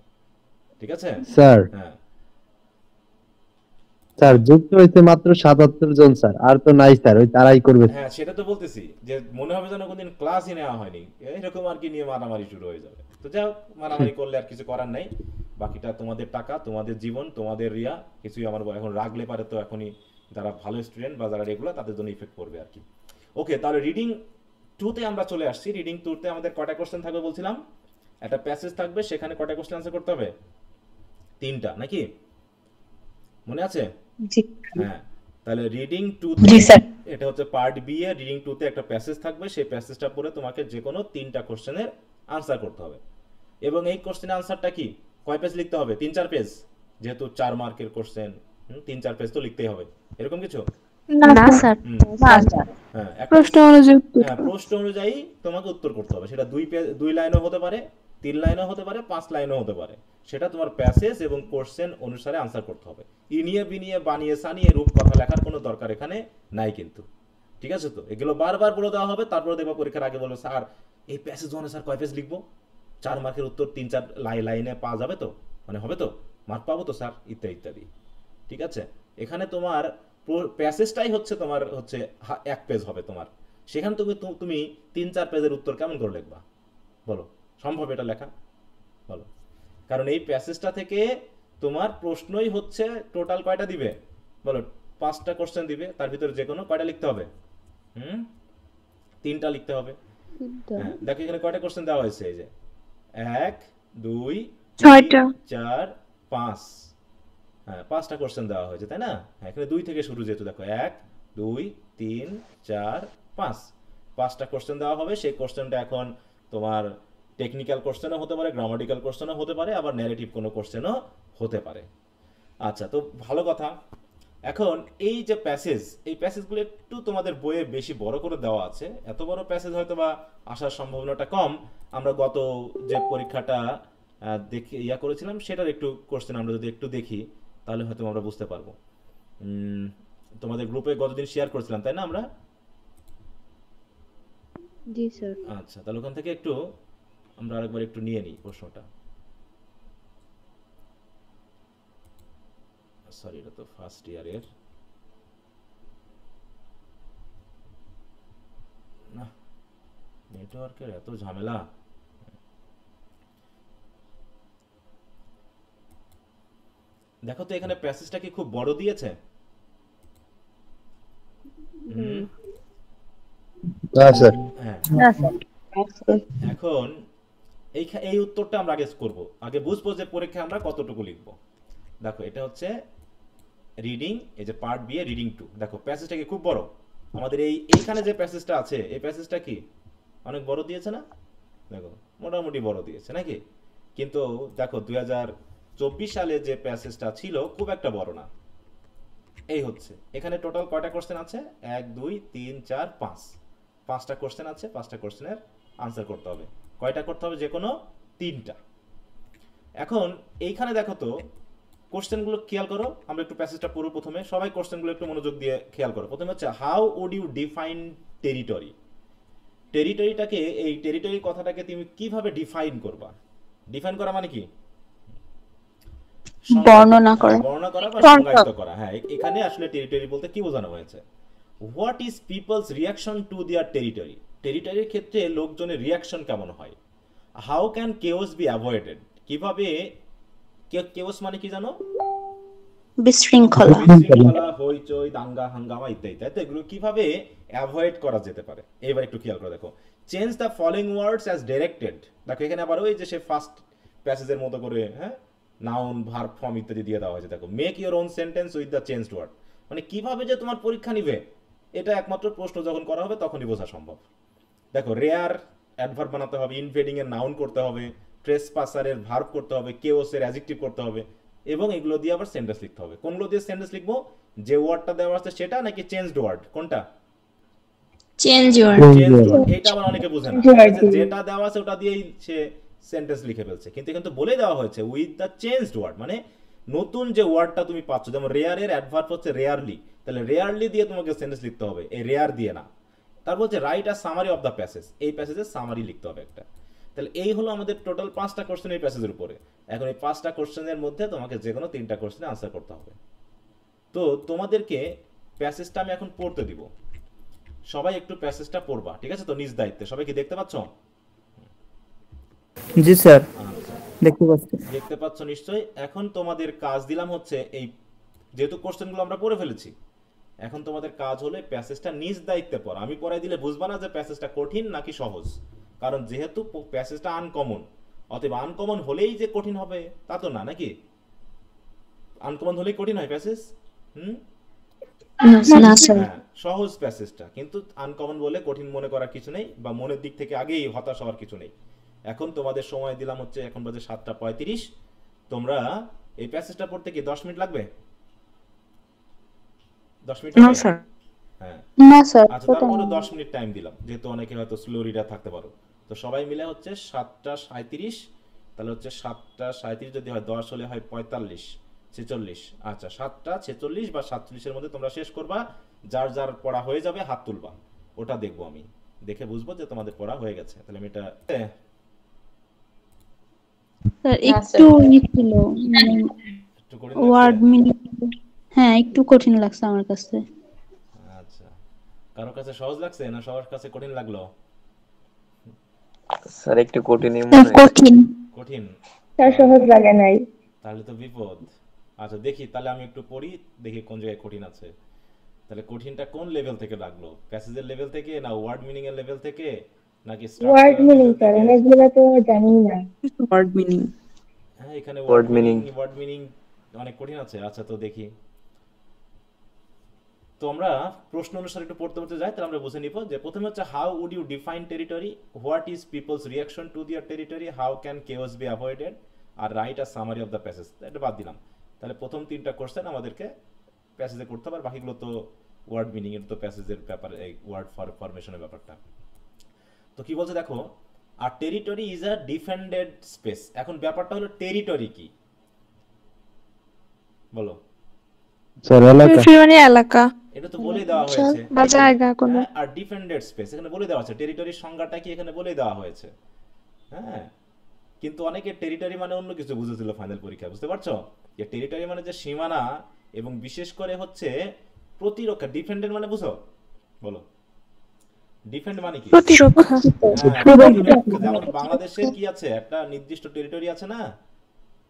ঠিক আছে স্যার? হ্যাঁ স্যার, যুক্ত হয়েছে মাত্র 77 জন স্যার, আর তো নাই স্যার, ওই তারাই করবে। হ্যাঁ, সেটা তো বলতেছি যে মনে হবে যেন কোনদিন ক্লাসই নেওয়া হয়নি, এরকম আর কি নিয়ে মারামারি শুরু হয়ে যাবে। তো যাও, মারামারি করলে আর কিছু করার নাই। বাকিটা তোমাদের টাকা, তোমাদের জীবন, তোমাদের রিয়া, কিছুই আমার এখন রাগলে পারে তো এখনই যারা ভালো স্টুডেন্ট বা যারা রেগুলার তাদের জন্য ইফেক্ট পড়বে আর কি। ওকে, তাহলে রিডিং 2-তে আমরা চলে আসছি। রিডিং 2-তে আমাদের কয়টা কোশ্চেন থাকবে বলছিলাম? একটা প্যাসেজ থাকবে, সেখানে কয়টা কোশ্চেন আনসার করতে হবে? 3টা, নাকি? মনে আছে? জি হ্যাঁ, তাহলে রিডিং 2 জি স্যার। এটা হচ্ছে পার্ট বি এর রিডিং 2-তে একটা প্যাসেজ থাকবে। সেই প্যাসেজটা পড়ে তোমাকে যে কোনো 3টা কোশ্চেনের আনসার করতে হবে। এবং এই কোশ্চেনের আনসারটা কি? কয় পেজ লিখতে হবে? 3-4 পেজ, যেহেতু 4 মার্কের কোশ্চেন, 3-4 পেজ তো লিখতেই হবে, এরকম কিছু? না স্যার। হুম, না স্যার হ্যাঁ, একটা প্রশ্ন অনুযায়ী উত্তর। হ্যাঁ, প্রশ্ন অনুযায়ী তোমাকে উত্তর করতে হবে। সেটা 2 লাইনও হতে পারে, 3 লাইনও হতে পারে, 5 লাইনও হতে পারে। সেটা তোমার প্যাসেজ এবং কোশ্চেন অনুসারে আনসার করতে হবে। ইনিয়ে বিনিয়ে বানিয়ে সানিয়ে রূপকথা লেখার কোনো দরকার এখানে নাই কিন্তু। ঠিক আছে তো? এগুলো বারবার বলে দেওয়া হবে, তারপরে দেখবা পরীক্ষার আগে বলবে স্যার এই প্যাসেজ ওয়ানে স্যার কয় পেজ লিখবো? 4 মার্কের উত্তর 3-4 লাইনে পাওয়া যাবে তো? মানে হবে তো? মার্ক পাবো তো স্যার? ইত্যাদি ইত্যাদি। ঠিক আছে? এখানে তোমার প্যাসেজটাই হচ্ছে তোমার হচ্ছে 1 পেজ হবে তোমার। সেখানে তুমি 3-4 পেজের উত্তর কেমন করে লিখবা বলো? সম্ভব এটা লেখা? বলো। কারণ এই প্যাসেজটা থেকে তোমার প্রশ্নই হচ্ছে টোটাল কয়টা দিবে বলো? 5টা কোশ্চেন দিবে, তার ভিতরে যে কোনো কয়টা লিখতে হবে? 3টা লিখতে হবে। হ্যাঁ, দেখো এখানে কয়টা কোশ্চেন দেওয়া হয়েছে, এই যে 1 2 6টা। 3 4 5। হ্যাঁ, 5টা কোশ্চেন দেওয়া হয়েছে, তাই না? হ্যাঁ, এখানে 2 থেকে শুরু, যেহেতু দেখো 1 2 3 4 5, 5টা কোশ্চেন দেওয়া হবে। সেই কোশ্চেনটা এখন তোমার টেকনিক্যাল কোশ্চেনও হতে পারে, গ্রামাটিক্যাল কোশ্চেনও হতে পারে, আবার ন্যারেটিভ কোনো কোশ্চেনও হতে পারে। আচ্ছা, তো ভালো কথা। এখন এই যে প্যাসেজ, এই প্যাসেজগুলো একটু তোমাদের বইয়ে বেশি বড় করে দেওয়া আছে। এত বড় প্যাসেজ হয়তো বা আসার সম্ভাবনাটা কম। আমরা গত যে পরীক্ষাটা দেখে করেছিলাম, সেটার একটু কোশ্চেন আমরা যদি একটু দেখি, তাহলে হয়তো আমরা বুঝতে পারবো। তোমাদের গ্রুপে গতদিন শেয়ার করেছিলাম, তাই না আমরা? জি স্যার। আচ্ছা, তাহলে ওখান থেকে একটু আমরা আরেকবার একটু নিয়ে নিই প্রশ্নটা। সরি, এটা তো ফার্স্ট ইয়ারের না, নেটওয়ার্কের এত ঝামেলা। দেখো তো এখানে প্যাসেজটা কি খুব বড় দিয়েছে? না স্যার। হ্যাঁ, না স্যার এখন এই উত্তরটা আমরা আগে করব। আগে বুঝবো যে পরীক্ষায় আমরা কতটুকু লিখব। দেখো এটা হচ্ছে রিডিং, এই যে পার্ট বি এ রিডিং 2। দেখো প্যাসেজটা কি খুব বড়? আমাদের এইখানে যে প্যাসেজটা আছে, এই প্যাসেজটা কি অনেক বড় দিয়েছে না? দেখো মোটামুটি বড় দিয়েছে নাকি? কিন্তু দেখো 2024 সালে যে প্যাসেজটা ছিল খুব একটা বড় না। এই হচ্ছে এখানে টোটাল কয়টা কোশ্চেন আছে? 1 2 3 4 5, 5টা কোশ্চেন আছে। 5টা কোশ্চেনের আনসার করতে হবে। কয়টা করতে হবে? যে কোনো 3টা। এখন এইখানে দেখো তো কোশ্চেনগুলো খেয়াল করো। আমরা একটু প্যাসেজটা পুরো প্রথমে সবাই কোশ্চেনগুলো একটু মনোযোগ দিয়ে খেয়াল করো। প্রথমে হচ্ছে how would you define territory? টেরিটরিটাকে, এই টেরিটরি কথাটাকে তুমি কিভাবে ডিফাইন করবা? ডিফাইন করা মানে কি? বর্ণনা করা। বর্ণনা করা বা সংজ্ঞায়িত করা। হ্যাঁ, এখানে আসলে টেরিটরি বলতে কি বোঝানো হয়েছে? What is people's reaction to their territory? টেরিটরির ক্ষেত্রে লোকজনের রিয়াকশন কেমন হয়? How can chaos be avoided? কিভাবে, কেওস মানে কি জানো? বিশৃঙ্খলা। বিশৃঙ্খলা, হইচই, দাঙ্গা হাঙ্গামা ইত্যাদি। তাই তো এগুলো কিভাবে অ্যাভয়েড করা যেতে পারে? এবার একটু খেয়াল করে দেখো। Change the following words as directed. দেখো এখানে আবার ওই যে সে ফার্স্ট প্যাসেজের মতো করে, হ্যাঁ, নাউন ভার্ব ফর্ম ইত্যাদি দিয়ে দেওয়া হয়েছে। দেখো make your own sentence with the changed word. মানে কিভাবে যে তোমার পরীক্ষা নিবে, এটা একমাত্র প্রশ্ন যখন করা হবে তখনই বোঝা সম্ভব। দেখো রেয়ার অ্যাডভার্ব বানাতে হবে, ইনভেডিং এর নাউন করতে হবে, ট্রেসপাসারের ভার্ব করতে হবে, কেওসের অ্যাডজেক্টিভ করতে হবে, এবং এগুলো দিয়ে আবার সেন্টেন্স লিখতে হবে। কোনগুলো দিয়ে সেন্টেন্স লিখবো? যে ওয়ার্ডটা দেওয়া আছে সেটা, নাকি চেঞ্জড ওয়ার্ড? কোনটা? Change word. Changed word. এটা আবার অনেকে বোঝে না। যেটা দেওয়া আছে ওটা দিয়েই সে সেন্টেন্স লিখে ফেলছে। কিন্তু কিন্তু বলে দেওয়া হয়েছে উইথ দ্য চেঞ্জড ওয়ার্ড, মানে নতুন যে ওয়ার্ডটা তুমি পাচ্ছ। যেমন রেয়ারের অ্যাডভার্ব হচ্ছে রেয়ারলি, তাহলে রেয়ারলি দিয়ে তোমাকে সেন্টেন্স লিখতে হবে, এই রেয়ার দিয়ে না। তারপর হচ্ছে right a summary of the passage, এই প্যাসেজের সামারি লিখতে হবে একটা। তাহলে এই হলো আমাদের টোটাল 5টা কোশ্চেন এই প্যাসেজের উপরে। এখন এই 5টা কোশ্চেনের মধ্যে তোমাকে যে কোনো 3টা কোশ্চেনে আনসার করতে হবে। তো তোমাদেরকে প্যাসেজটা আমি এখন পড়তে দিব। সবাই একটু প্যাসেজটা পড়বা, ঠিক আছে তো? নিজ দায়িত্বে। সবাই কি দেখতে পাচ্ছ? জি স্যার, আচ্ছা, দেখতে পাচ্ছি। দেখতে পাচ্ছ নিশ্চয়ই। এখন তোমাদের কাজ দিলাম হচ্ছে, এই যেহেতু কোশ্চেনগুলো আমরা পড়ে ফেলেছি, এখন তোমাদের কাজ হলো প্যাসেজটা নিজ দায়িত্বে পড়া। আমি পড়াই দিলে বুঝবা না যে প্যাসেজটা কঠিন নাকি সহজ, কারণ যেহেতু প্যাসেজটা আনকমন। অতএব আনকমন হলেই যে কঠিন হবে তা তো না, নাকি? আনকমন হলেই কঠিন হয় প্যাসেজ? না স্যার। হ্যাঁ, সহজ প্যাসেজটা, কিন্তু আনকমন বলে কঠিন মনে করার কিছু নেই, বা মনের দিক থেকে আগেই হতাশ হওয়ার কিছু নেই। এখন তোমাদের সময় দিলাম হচ্ছে, এখন বাজে 7টা 35। তোমরা এই প্যাসেজটা পড়তে কি 10 মিনিট লাগবে? 10 মিনিট না লাগবে? স্যার হ্যাঁ না স্যার আচ্ছা, তারপরে 10 মিনিট টাইম দিলাম, যেহেতু অনেকে হয়তো স্লো রিডার থাকতে পারো। তো সবাই মিলে হচ্ছে 7টা 37, তাহলে হচ্ছে 7টা 37 যদি হয় 10 হলে হয় 45 46। আচ্ছা 7টা 46 বা 47-এর মধ্যে তোমরা শেষ করবা। যার যার পড়া হয়ে যাবে হাত তুলবা, ওটা দেখবো আমি, দেখে বুঝবো যে তোমাদের পড়া হয়ে গেছে। তাহলে আমি এটা স্যার একটু ছিল মানে একটু করে ওয়ার্ড লাগছে। মিনিং, হ্যাঁ একটু কঠিন লাগছে আমার কাছে। আচ্ছা, কারোর কাছে সহজ লাগছে না সবার কাছে কঠিন লাগলো? স্যার একটু কঠিনই স্যার মনে হয়। কঠিন। কঠিন? স্যার সহজ লাগে নাই। তাহলে তো বিপদ। আচ্ছা দেখি, তাহলে আমি একটু পড়ি, দেখি কোন জায়গায় কঠিন আছে। তাহলে কঠিনটা কোন লেভেল থেকে লাগলো? প্যাসেজের লেভেল থেকে, না ওয়ার্ড মিনিং এর লেভেল থেকে, নাকি word structural meaning level sir, থেকে? অনেকগুলো তো জানি না। Word meaning. হ্যাঁ এখানে Word word meaning, meaning। Word meaning অনেক কঠিন আছে। আচ্ছা তো দেখি, তো আমরা প্রশ্ন অনুসারে একটু পড়তে পড়তে যাই, তাহলে আমরা বুঝে নিব যে প্রথমে হচ্ছে how would you define territory, what is people's reaction to their territory, how can chaos be avoided, আর write a summary of the passage. এটা বাদ দিলাম। তাহলে প্রথম 3টা কোশ্চেন আমাদেরকে প্যাসেজে করতে হবে, আর বাকিগুলো তো ওয়ার্ড মিনিং এর, তো প্যাসেজের ব্যাপারে, এই ওয়ার্ড ফরমেশনের ব্যাপারটা। তো কি বলছে দেখো, আর territory is a defended space. এখন ব্যাপারটা হলো টেরিটরি কি বলো? স্যার এলাকা। মানে এলাকা এটা তো বলে দেওয়া হয়েছে, বা জায়গা কোনো। হ্যাঁ, আর ডিফেন্ডেড স্পেস এখানে বলে দেওয়া আছে, টেরিটরির সংজ্ঞাটা কি এখানে বলে দেওয়া হয়েছে। হ্যাঁ, কিন্তু অনেকে টেরিটরি মানে অন্য কিছু বুঝেছিল ফাইনাল পরীক্ষায়, বুঝতে পারছো? যে টেরিটরি মানে যে সীমানা, এবং বিশেষ করে হচ্ছে প্রতিরক্ষা। ডিফেন্ডেড মানে বুঝো বলো, ডিফেন্ড মানে কি? প্রতিরক্ষা। হ্যাঁ, প্রতিরক্ষা। যেমন বাংলাদেশের কি আছে, একটা নির্দিষ্ট টেরিটরি আছে না,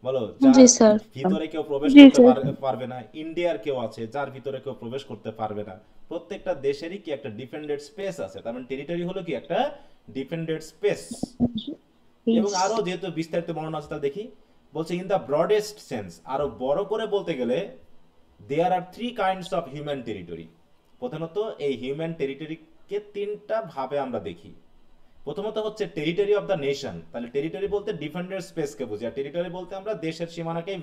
বলো, যার জি স্যার। ভিতরে কেউ প্রবেশ জি করতে স্যার। পারবে না। ইন্ডিয়ার কেউ আছে যার ভিতরে কেউ প্রবেশ করতে পারবে না। প্রত্যেকটা দেশেরই কি একটা ডিফেন্ডেড স্পেস আছে, তার মানে টেরিটরি হলো কি একটা ডিফেন্ডেড স্পেস। এবং আরো যেহেতু বিস্তারিত বর্ণনা আছে, তা দেখি বলছে ইন দা ব্রডেস্ট সেন্স, আরো বড় করে বলতে গেলে দেয়ার আর 3 কাইন্ডস অফ হিউম্যান টেরিটরি। প্রথমত এই হিউম্যান টেরিটরিকে 3টা ভাবে আমরা দেখি। প্রথমত হচ্ছে টেরিটরি অফ দ্য নেশন। তাহলে টেরিটরি বলতে ডিফেন্ডেড স্পেসকে বুঝি, আর টেরিটরি বলতে আমরা দেশের সীমানাকেই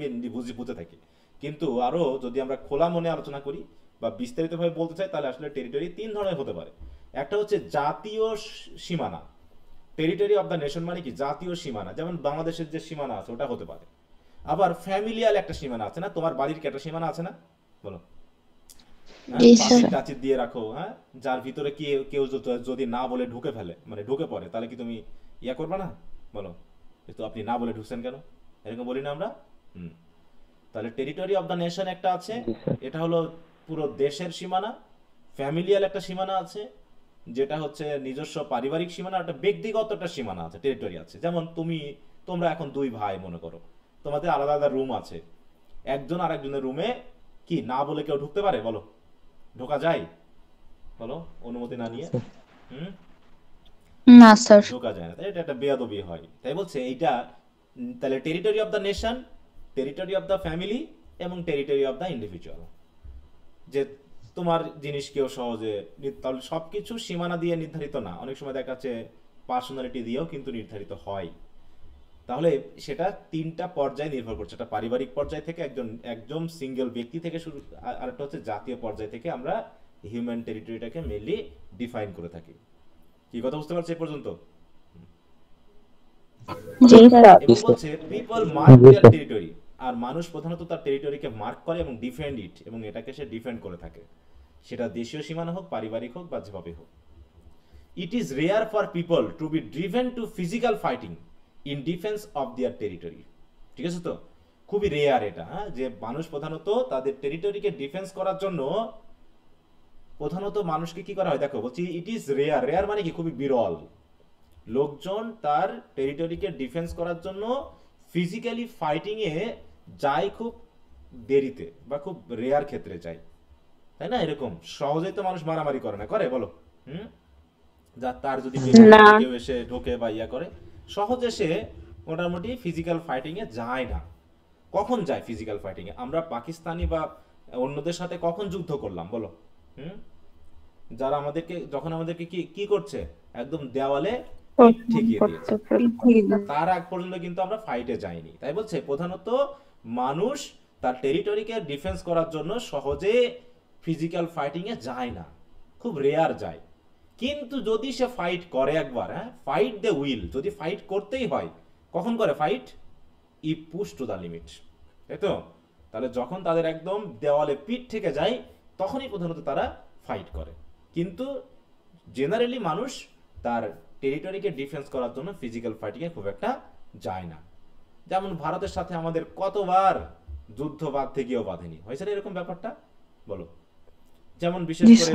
বুঝে থাকি। কিন্তু আরো যদি আমরা খোলা মনে আলোচনা করি বা বিস্তারিতভাবে বলতে চাই, তাহলে আসলে টেরিটরি 3 ধরনের হতে পারে। একটা হচ্ছে জাতীয় সীমানা, টেরিটরি অফ দ্য নেশন মানে কি জাতীয় সীমানা, যেমন বাংলাদেশের যে সীমানা আছে ওটা হতে পারে। আবার ফ্যামিলিয়াল একটা সীমানা আছে না, তোমার বাড়ির কি একটা সীমানা আছে না, বলো? জি স্যার। টাচিত দিয়ে রাখো, হ্যাঁ, যার ভিতরে কি কেউ যদি না বলে ঢুকে ফেলে, মানে ঢুকে পড়ে, তাহলে কি তুমি ইয়া করবে না, বলো? তো আপনি না বলে ঢুকছেন কেন, এরকম বলি না আমরা। তাহলে টেরিটরি অফ দ্য নেশন একটা আছে, এটা হলো পুরো দেশের সীমানা। ফ্যামিলিয়াল একটা সীমানা আছে, যেটা হচ্ছে নিজস্ব পারিবারিক সীমানা। একটা ব্যক্তিগত একটা সীমানা আছে, টেরিটরি আছে। যেমন তোমরা এখন 2 ভাই মনে করো, তোমাদের আলাদা আলাদা রুম আছে। একজন আর একজনের রুমে কি না বলে কেউ ঢুকতে পারে, বলো? ঢোকা যায়, বলো, অনুমতি না নিয়ে? না স্যার। ঢোকা যায় না, এটা একটা বেয়াদবি হয়। তাই বলছে এইটা, তাহলে territory of the nation, territory of the family এবং টেরিটরি অফ দ্য ইন্ডিভিজুয়াল। যে তোমার জিনিস কেউ সহজে, তাহলে সবকিছু সীমানা দিয়ে নির্ধারিত না, অনেক সময় দেখা যাচ্ছে পার্সোনালিটি দিয়েও কিন্তু নির্ধারিত হয়। তাহলে সেটা 3টা পর্যায়ে নির্ভর করছে। একটা পারিবারিক পর্যায় থেকে, একজন সিঙ্গেল ব্যক্তি থেকে শুরু, আর একটা হচ্ছে জাতীয় পর্যায় থেকে আমরা হিউম্যান টেরিটরিটাকে মেইনলি ডিফাইন করে থাকি। কি কথা বুঝতে পারছো এই পর্যন্ত? জি স্যার। এবং বলছে পিপল মার্ক দেয়ার টেরিটরি, আর মানুষ প্রধানত তার টেরিটরিকে মার্ক করে এবং ডিফেন্ড ইট, এবং এটাকে সে ডিফেন্ড করে থাকে, সেটা দেশীয় সীমানা হোক, পারিবারিক হোক, বা যেভাবে হোক। It is rare for people to be driven to physical fighting in defence of their territory. ঠিক আছে, তো খুবই রেয়ার এটা, হ্যাঁ, যে মানুষ প্রধানত তাদের টেরিটরিকে ডিফেন্স করার জন্য প্রধানত মানুষকে কি করা হয়, দেখো বলছি ইট ইজ রেয়ার। রেয়ার মানে কি খুবই বিরল। লোকজন তার টেরিটরিকে ডিফেন্স করার জন্য ফিজিক্যালি ফাইটিং এ যায় খুব দেরিতে বা খুব রেয়ার ক্ষেত্রে যায়, তাই না? এরকম সহজেই তো মানুষ মারামারি করে না, করে বলো? যা তার যদি কেউ এসে ঢোকে বা ইয়া করে, সহজে সে মোটামুটি ফিজিক্যাল ফাইটিং এ যায় না। কখন যায় ফিজিক্যাল ফাইটিং এ? আমরা পাকিস্তানি বা অন্যদের সাথে কখন যুদ্ধ করলাম, বলো? যারা যখন আমাদেরকে কি করছে, একদম দেওয়ালে পিঠ ঠেকিয়ে দিয়েছে। করতে তার আগ পর্যন্ত কিন্তু আমরা ফাইটে যাইনি। তাই বলছে প্রধানত মানুষ তার টেরিটরিকে ডিফেন্স করার জন্য সহজে ফিজিক্যাল ফাইটিং এ যায় না, খুব রেয়ার যায়। কিন্তু যদি সে ফাইট করে একবার, হ্যাঁ, ফাইট দে উইল, যদি ফাইট করতেই হয়, কখন করে fight? E push to the limit, তাই তো? তাহলে যখন তাদের একদম দেওয়ালে পিঠ থেকে যায় তখনই প্রধানত তারা ফাইট করে। কিন্তু জেনারেলি মানুষ তার টেরিটরিকে ডিফেন্স করার জন্য ফিজিক্যাল ফাইটিংয়ে খুব একটা যায় না। যেমন ভারতের সাথে আমাদের কতবার যুদ্ধ বাঁধতে গিয়েও বাঁধেনি, হয়েছে না এরকম ব্যাপারটা? বলো। যেমন বিশেষ করে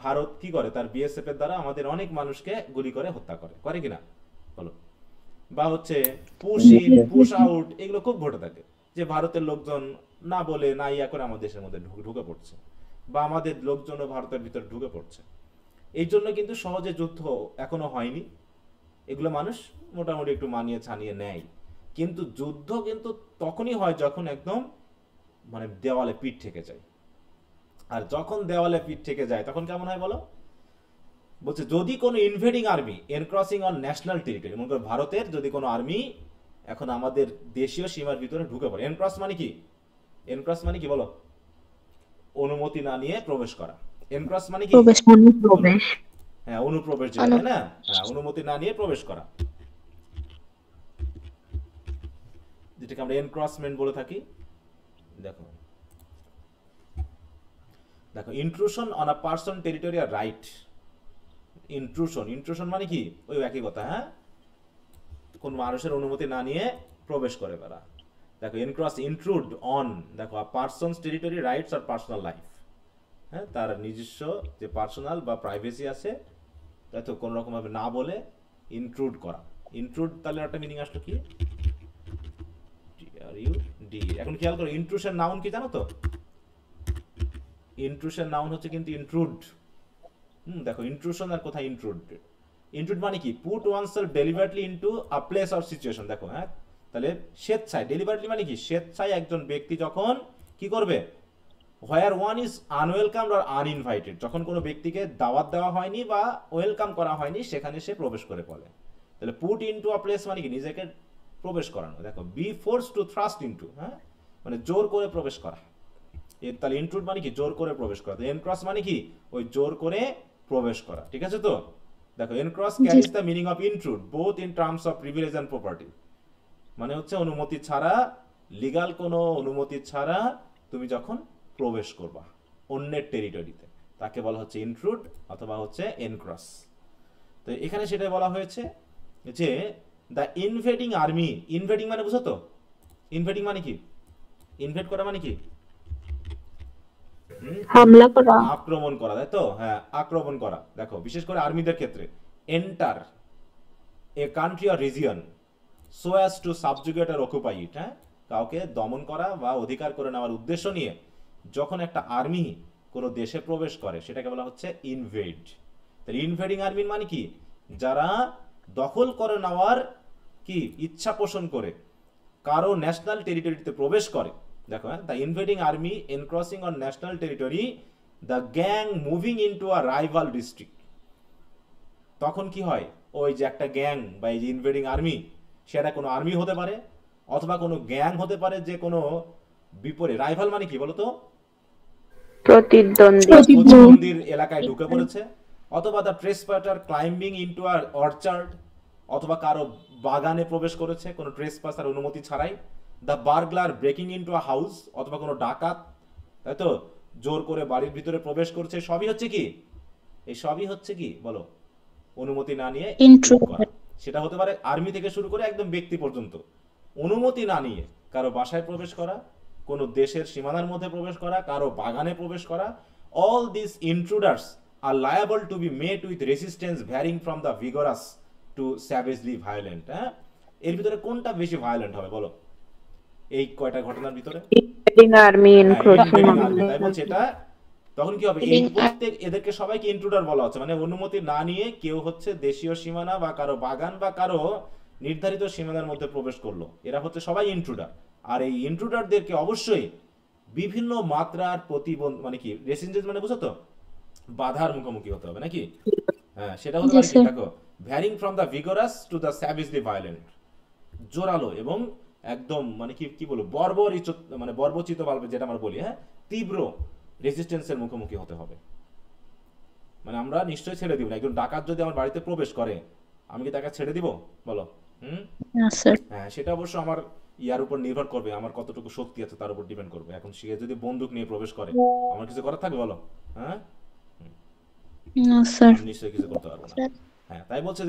ভারত কি করে, তার বিএসএফ এর দ্বারা আমাদের অনেক মানুষকে গুলি করে হত্যা করে, করে কিনা? বলো। বা হচ্ছে পুশ ইন পুশ আউট, এগুলো খুব ঘটে থাকে, যে ভারতের লোকজন না বলে না ইয়া করে আমাদের দেশের মধ্যে ঢুকে পড়ছে, বা আমাদের লোকজনও ভারতের ভিতরে ঢুকে পড়ছে। এই জন্য কিন্তু সহজে যুদ্ধ এখনো হয়নি, এগুলো মানুষ মোটামুটি একটু মানিয়ে ছানিয়ে নেয়। কিন্তু যুদ্ধ কিন্তু তখনই হয় যখন একদম মানে দেওয়ালে পিঠ থেকে যায়। আর যখন দেওয়ালে পিঠ থেকে যায় তখন কেমন হয় বলো? বলছে যদি কোনো invading army encroaching on national territory, মনে করো ভারতের যদি কোনো আর্মি এখন আমাদের দেশীয় সীমার ভিতরে ঢুকে পড়ে। এনক্রস মানে কি? এনক্রস মানে কি বলো? অনুমতি না নিয়ে প্রবেশ করা। এনক্রস মানে কি? প্রবেশ হ্যাঁ, অনুপ্রবেশ যেটা, তাই না? হ্যাঁ, অনুমতি না নিয়ে প্রবেশ করা, যেটাকে আমরা এনক্রসমেন্ট বলে থাকি। দেখো দেখো intrusion on a person territorial right. Intrusion মানে কি? ওই একই কথা, হ্যাঁ, কোন মানুষের অনুমতি না নিয়ে প্রবেশ করে বেড়া। দেখো ইন্ট্রুড অন, দেখো পারসনস টেরিটরি রাইটস আর পার্সোনাল লাইফ, হ্যাঁ, তার নিজস্ব যে পার্সোনাল বা প্রাইভেসি আছে, তাই তো, কোন রকম ভাবে না বলে ইন্ট্রুড করা। ইন্ট্রুড তাহলে একটা মিনিং আসলো কি? এখন খেয়াল করো, ইন্ট্রুশন নাউন কি জানো তো? ইন্ট্রুশন নাউন হচ্ছে কিন্তু ইন্ট্রুড। দেখো ইন্ট্রুশন আর কোথায় ইন্ট্রুড? ইন্ট্রুড মানে কি? Put oneself deliberately into a place or situation. দেখো, হ্যাঁ, তাহলে স্বেচ্ছায়, ডেলিভারেটলি মানে কি? স্বেচ্ছায় একজন ব্যক্তি যখন কি করবে, হোয়ার ওয়ান ইজ আনওয়েলকাম অর আনইনভাইটেড, যখন কোনো ব্যক্তিকে দাওয়াত দেওয়া হয়নি বা ওয়েলকাম করা হয়নি সেখানে সে প্রবেশ করে পড়ে। তাহলে পুট ইনটু আ প্লেস মানে কি? নিজেকে প্রবেশ করানো। দেখো B force to thrust into, হ্যাঁ, মানে জোর করে প্রবেশ করা। তাহলে ইনট্রুড মানে কি? জোর করে প্রবেশ করা। এনক্রস মানে কি? ওই জোর করে প্রবেশ করা, ঠিক আছে তো? দেখো encroach carries the meaning of intrude both in terms of privilege and property, মানে হচ্ছে অনুমতি ছাড়া, লিগাল কোনো অনুমতি ছাড়া তুমি যখন প্রবেশ করবা অন্যের টেরিটরিতে, তাকে বলা হচ্ছে ইনট্রুড অথবা হচ্ছে এনক্রস। তো এখানে সেটাই বলা হয়েছে যে দ্য ইনভেডিং আর্মি, ইনভেডিং মানে বুঝো তো? ইনভেডিং মানে কি? ইনভেড করা মানে কি? হামলা করা, আক্রমণ করা, তাই তো? হ্যাঁ, আক্রমণ করা। দেখো বিশেষ করে আর্মিদের ক্ষেত্রে, enter a country or region so as to subjugate আর অকুপাই ইট, হ্যাঁ, কাউকে দমন করা বা অধিকার করে নেওয়ার উদ্দেশ্য নিয়ে যখন একটা আর্মি কোনো দেশে প্রবেশ করে সেটাকে বলা হচ্ছে ইনভেড। তাহলে ইনভেডিং আর্মি মানে কি? যারা দখল করে নেওয়ার কি ইচ্ছা পোষণ করে কারো ন্যাশনাল টেরিটরিতে প্রবেশ করে। দেখো, হ্যাঁ, the invading army encroaching on national territory, the gang moving into a rival district. তখন কি হয়? ওই যে একটা গ্যাং বা এই যে ইনভেডিং আর্মি, সেটা কোনো আর্মি হতে পারে অথবা কোনো গ্যাং হতে পারে যে কোনো বিপরীত, রাইভাল মানে কি বলতো? প্রতিদ্বন্দ্বীর এলাকায় ঢুকে পড়েছে, অথবা the trespasser climbing into a orchard, অথবা কারো বাগানে প্রবেশ করেছে কোনো ট্রেসপাসার অনুমতি ছাড়াই। The burglar breaking into a house, অথবা কোনো ডাকাত, তাই তো, জোর করে বাড়ির ভিতরে প্রবেশ করছে। সবই হচ্ছে কি? এই সবই হচ্ছে কি বলো? অনুমতি না নিয়ে ইন্ট্রুড করা। সেটা হতে পারে আর্মি থেকে শুরু করে একদম ব্যক্তি পর্যন্ত, অনুমতি না নিয়ে কারো বাসায় প্রবেশ করা, কোনো দেশের সীমানার মধ্যে প্রবেশ করা, কারো বাগানে প্রবেশ করা। All this intruders are liable to be met with resistance varying from the vigorous to savagely violent. হ্যাঁ, এর ভিতরে কোনটা বেশি ভায়োলেন্ট হবে বলো এই কয়টা ঘটনার ভিতরে? তাই বলছে এটা। তখন কি হবে? এই প্রত্যেক এদেরকে সবাইকে ইন্ট্রুডার বলা হচ্ছে, মানে অনুমতি না নিয়ে কেউ হচ্ছে দেশীয় সীমানা বা কারো বাগান বা কারো নির্ধারিত সীমানার মধ্যে প্রবেশ করলো, এরা হচ্ছে সবাই ইন্ট্রুডার। আর এই ইন্ট্রুডারদেরকে অবশ্যই বিভিন্ন মাত্রার প্রতিবন্ধ, মানে কি রেসিস্টেন্স মানে বুঝো তো, বাধার মুখোমুখি হতে হবে নাকি? হ্যাঁ, সেটা হতে পারে কি? দেখো varying from the vigorous to the savagely violent, জোরালো এবং একদম মানে কি বলবো মানে বর্বচিত বলবে যেটা আমরা বলি, হ্যাঁ, তীব্র রেজিস্ট্যান্সের মুখোমুখি হতে হবে। মানে আমরা নিশ্চয়ই ছেড়ে দিব না। একজন ডাকাত যদি আমার বাড়িতে প্রবেশ করে, আমি কি তাকে ছেড়ে দিব বলো? না স্যার। হ্যাঁ, সেটা অবশ্য আমার ইয়ার উপর নির্ভর করবে, আমার কতটুকু শক্তি আছে তার উপর ডিপেন্ড করবে। এখন সে যদি বন্দুক নিয়ে প্রবেশ করে, আমার কিছু করার থাকবে বলো? হ্যাঁ, না স্যার। আমি নিশ্চয়ই কিছু করতে পারবো না। হ্যাঁ, তাই বলছে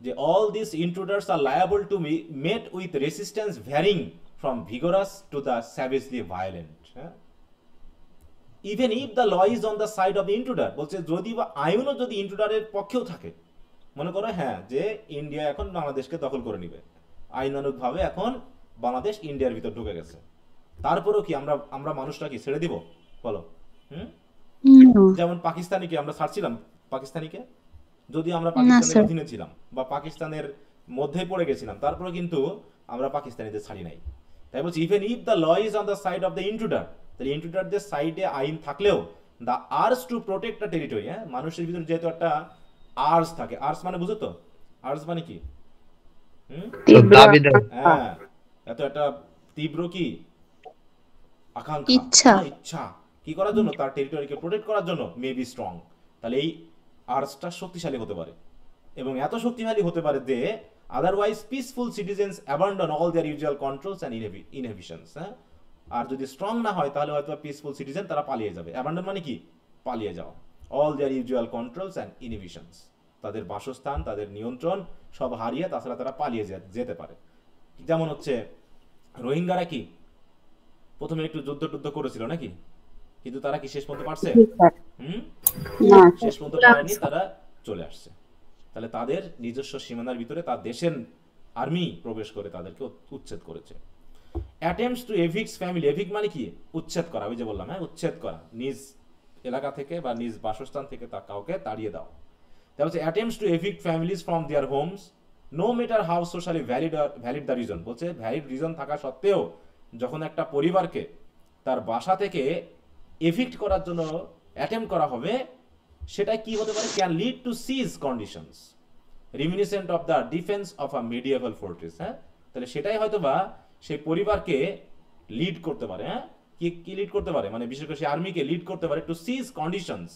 যে all these intruders are liable to be met with resistance varying from vigorous to the savagely violent, হ্যাঁ, even if the law is on the side of the intruder। বলছে যদি বা আইনও যদি ইন্ট্রুডারের পক্ষেও থাকে, মনে করো হ্যাঁ যে ইন্ডিয়া এখন বাংলাদেশকে দখল করে নিবে, আইনানুগভাবে এখন বাংলাদেশ ইন্ডিয়ার ভিতর ঢুকে গেছে, তারপরেও কি আমরা মানুষটা কি ছেড়ে দিব বলো? যেমন পাকিস্তানিকে আমরা ছাড়ছিলাম, পাকিস্তানিকে যদি আমরা পাকিস্তানের অধীনে ছিলাম বা পাকিস্তানের মধ্যে পড়ে গেছিলাম, তারপরে কিন্তু আমরা পাকিস্তানিদের ছাড়ি নাই। তাই বলছি even if the law is on the side of the intruder, তাহলে ইন্ট্রুডারদের সাইডে আইন থাকলেও the urge to protect the territory, হ্যাঁ, মানুষের ভিতরে যেহেতু একটা আর্স থাকে, আর্স মানে বুঝো তো, আর্স মানে কি? হ্যাঁ, এত একটা তীব্র কি আকাঙ্ক্ষা, ইচ্ছা কি করার জন্য, তার টেরিটরিকে প্রোটেক্ট করার জন্য, মে বি স্ট্রং। তাহলে এই আর্সটা শক্তিশালী হতে পারে, এবং এত শক্তিশালী হতে পারে যে otherwise peaceful citizens abandon all their usual controls and inhibitions, হ্যাঁ। আর যদি স্ট্রং না হয় তাহলে হয়তো পিসফুল সিটিজেন তারা পালিয়ে যাবে। অ্যাবান্ডন মানে কি? পালিয়ে যাওয়া। All their usual controls and inhibitions, তাদের বাসস্থান, তাদের নিয়ন্ত্রণ সব হারিয়ে তাছাড়া তারা পালিয়ে যেতে পারে। যেমন হচ্ছে রোহিঙ্গারা কি প্রথমে একটু যুদ্ধ করেছিল নাকি, কিন্তু তারা কি শেষ পর্যন্ত পারছে? শেষ পর্যন্ত পারেনি, তারা চলে আসছে। তাহলে তাদের নিজস্ব সীমানার ভিতরে তার দেশের আর্মি প্রবেশ করে তাদেরকে উচ্ছেদ করেছে। অ্যাটেম্পটস টু এভিক্ট ফ্যামিলি, এভিক্ট মানে কি? উচ্ছেদ করা, ওই যে বললাম, হ্যাঁ, উচ্ছেদ করা, নিজ এলাকা থেকে বা নিজ বাসস্থান থেকে তা কাউকে তাড়িয়ে দাও। তাহলে হচ্ছে attempts to evict families from their homes no matter how socially valid the reason. বলছে ভ্যালিড রিজন থাকা সত্ত্বেও যখন একটা পরিবারকে তার বাসা থেকে এভিক্ট করার জন্য অ্যাটেম্প করা হবে, সেটা কি হতে পারে? Can lead to siege conditions reminiscent of the defence of a medieval fortress, হ্যাঁ। তাহলে সেটাই হয়তো বা সেই পরিবারকে লিড করতে পারে, হ্যাঁ, কি লিড করতে পারে, মানে বিশেষ করে সেই আর্মিকে লিড করতে পারে টু সিজ কন্ডিশনস।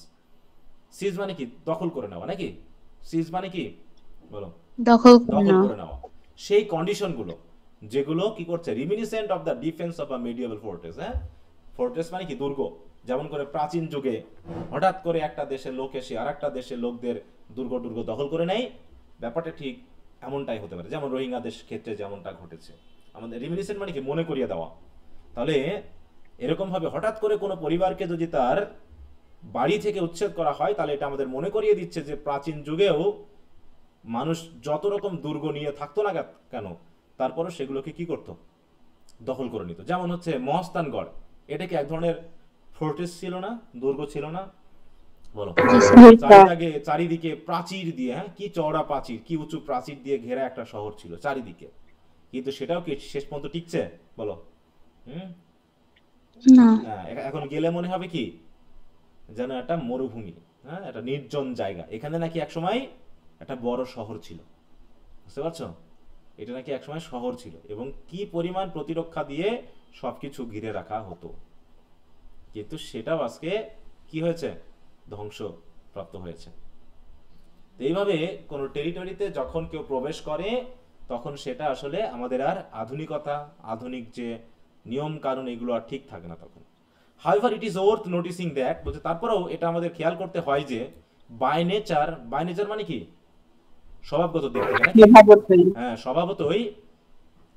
সিজ মানে কি? দখল করে নেওয়া নাকি? সিজ মানে কি বলো? দখল করে নেওয়া। সেই কন্ডিশনগুলো যেগুলো কি করছে? Reminiscent of the defence of a medieval fortress, হ্যাঁ। ফোর্ট্রেস মানে কি? দুর্গ। যেমন করে প্রাচীন যুগে হঠাৎ করে একটা দেশের লোক এসে আর একটা দেশের লোকদের দুর্গ দখল করে নেয়, ব্যাপারটা ঠিক এমনটাই হতে পারে, যেমন রোহিঙ্গাদের ক্ষেত্রে যেমনটা ঘটেছে। আমাদের রিমিনিসেন্ট মানে কি? মনে করিয়ে দেওয়া। তাহলে এরকম ভাবে হঠাৎ করে কোনো পরিবারকে যদি তার বাড়ি থেকে উচ্ছেদ করা হয়, তাহলে এটা আমাদের মনে করিয়ে দিচ্ছে যে প্রাচীন যুগেও মানুষ যত রকম দুর্গ নিয়ে থাকতো না কেন, তারপরে সেগুলোকে কি করতো? দখল করে নিত। যেমন হচ্ছে মহাস্থানগড়, এটা কি এক ধরনের ফোর্ট্রেস ছিল না? দুর্গ ছিল না বলো? চারিদিকে প্রাচীর দিয়ে, হ্যাঁ, কি চওড়া প্রাচীর, কি উঁচু প্রাচীর দিয়ে ঘেরা একটা শহর ছিল চারিদিকে, কিন্তু সেটাও কি শেষ পর্যন্ত টিকছে বলো? এখন গেলে মনে হবে কি যেন একটা মরুভূমি, হ্যাঁ, একটা নির্জন জায়গা। এখানে নাকি একসময় একটা বড় শহর ছিল, বুঝতে পারছো? এটা নাকি একসময় শহর ছিল, এবং কি পরিমাণ প্রতিরক্ষা দিয়ে সবকিছু ঘিরে রাখা হতো, কিন্তু সেটাও আজকে কি হয়েছে? ধ্বংসপ্রাপ্ত হয়েছে। এইভাবে কোন টেরিটরিতে যখন কেউ প্রবেশ করে, তখন সেটা আসলে আমাদের আর আধুনিকতা, আধুনিক যে নিয়ম কানুন, এগুলো আর ঠিক থাকে না তখন। However, it is worth noticing that, বলছে তারপরেও এটা আমাদের খেয়াল করতে হয় যে বাই নেচার মানে কি? স্বভাবগত দিক থেকে নাকি? হ্যাঁ, স্বভাবতই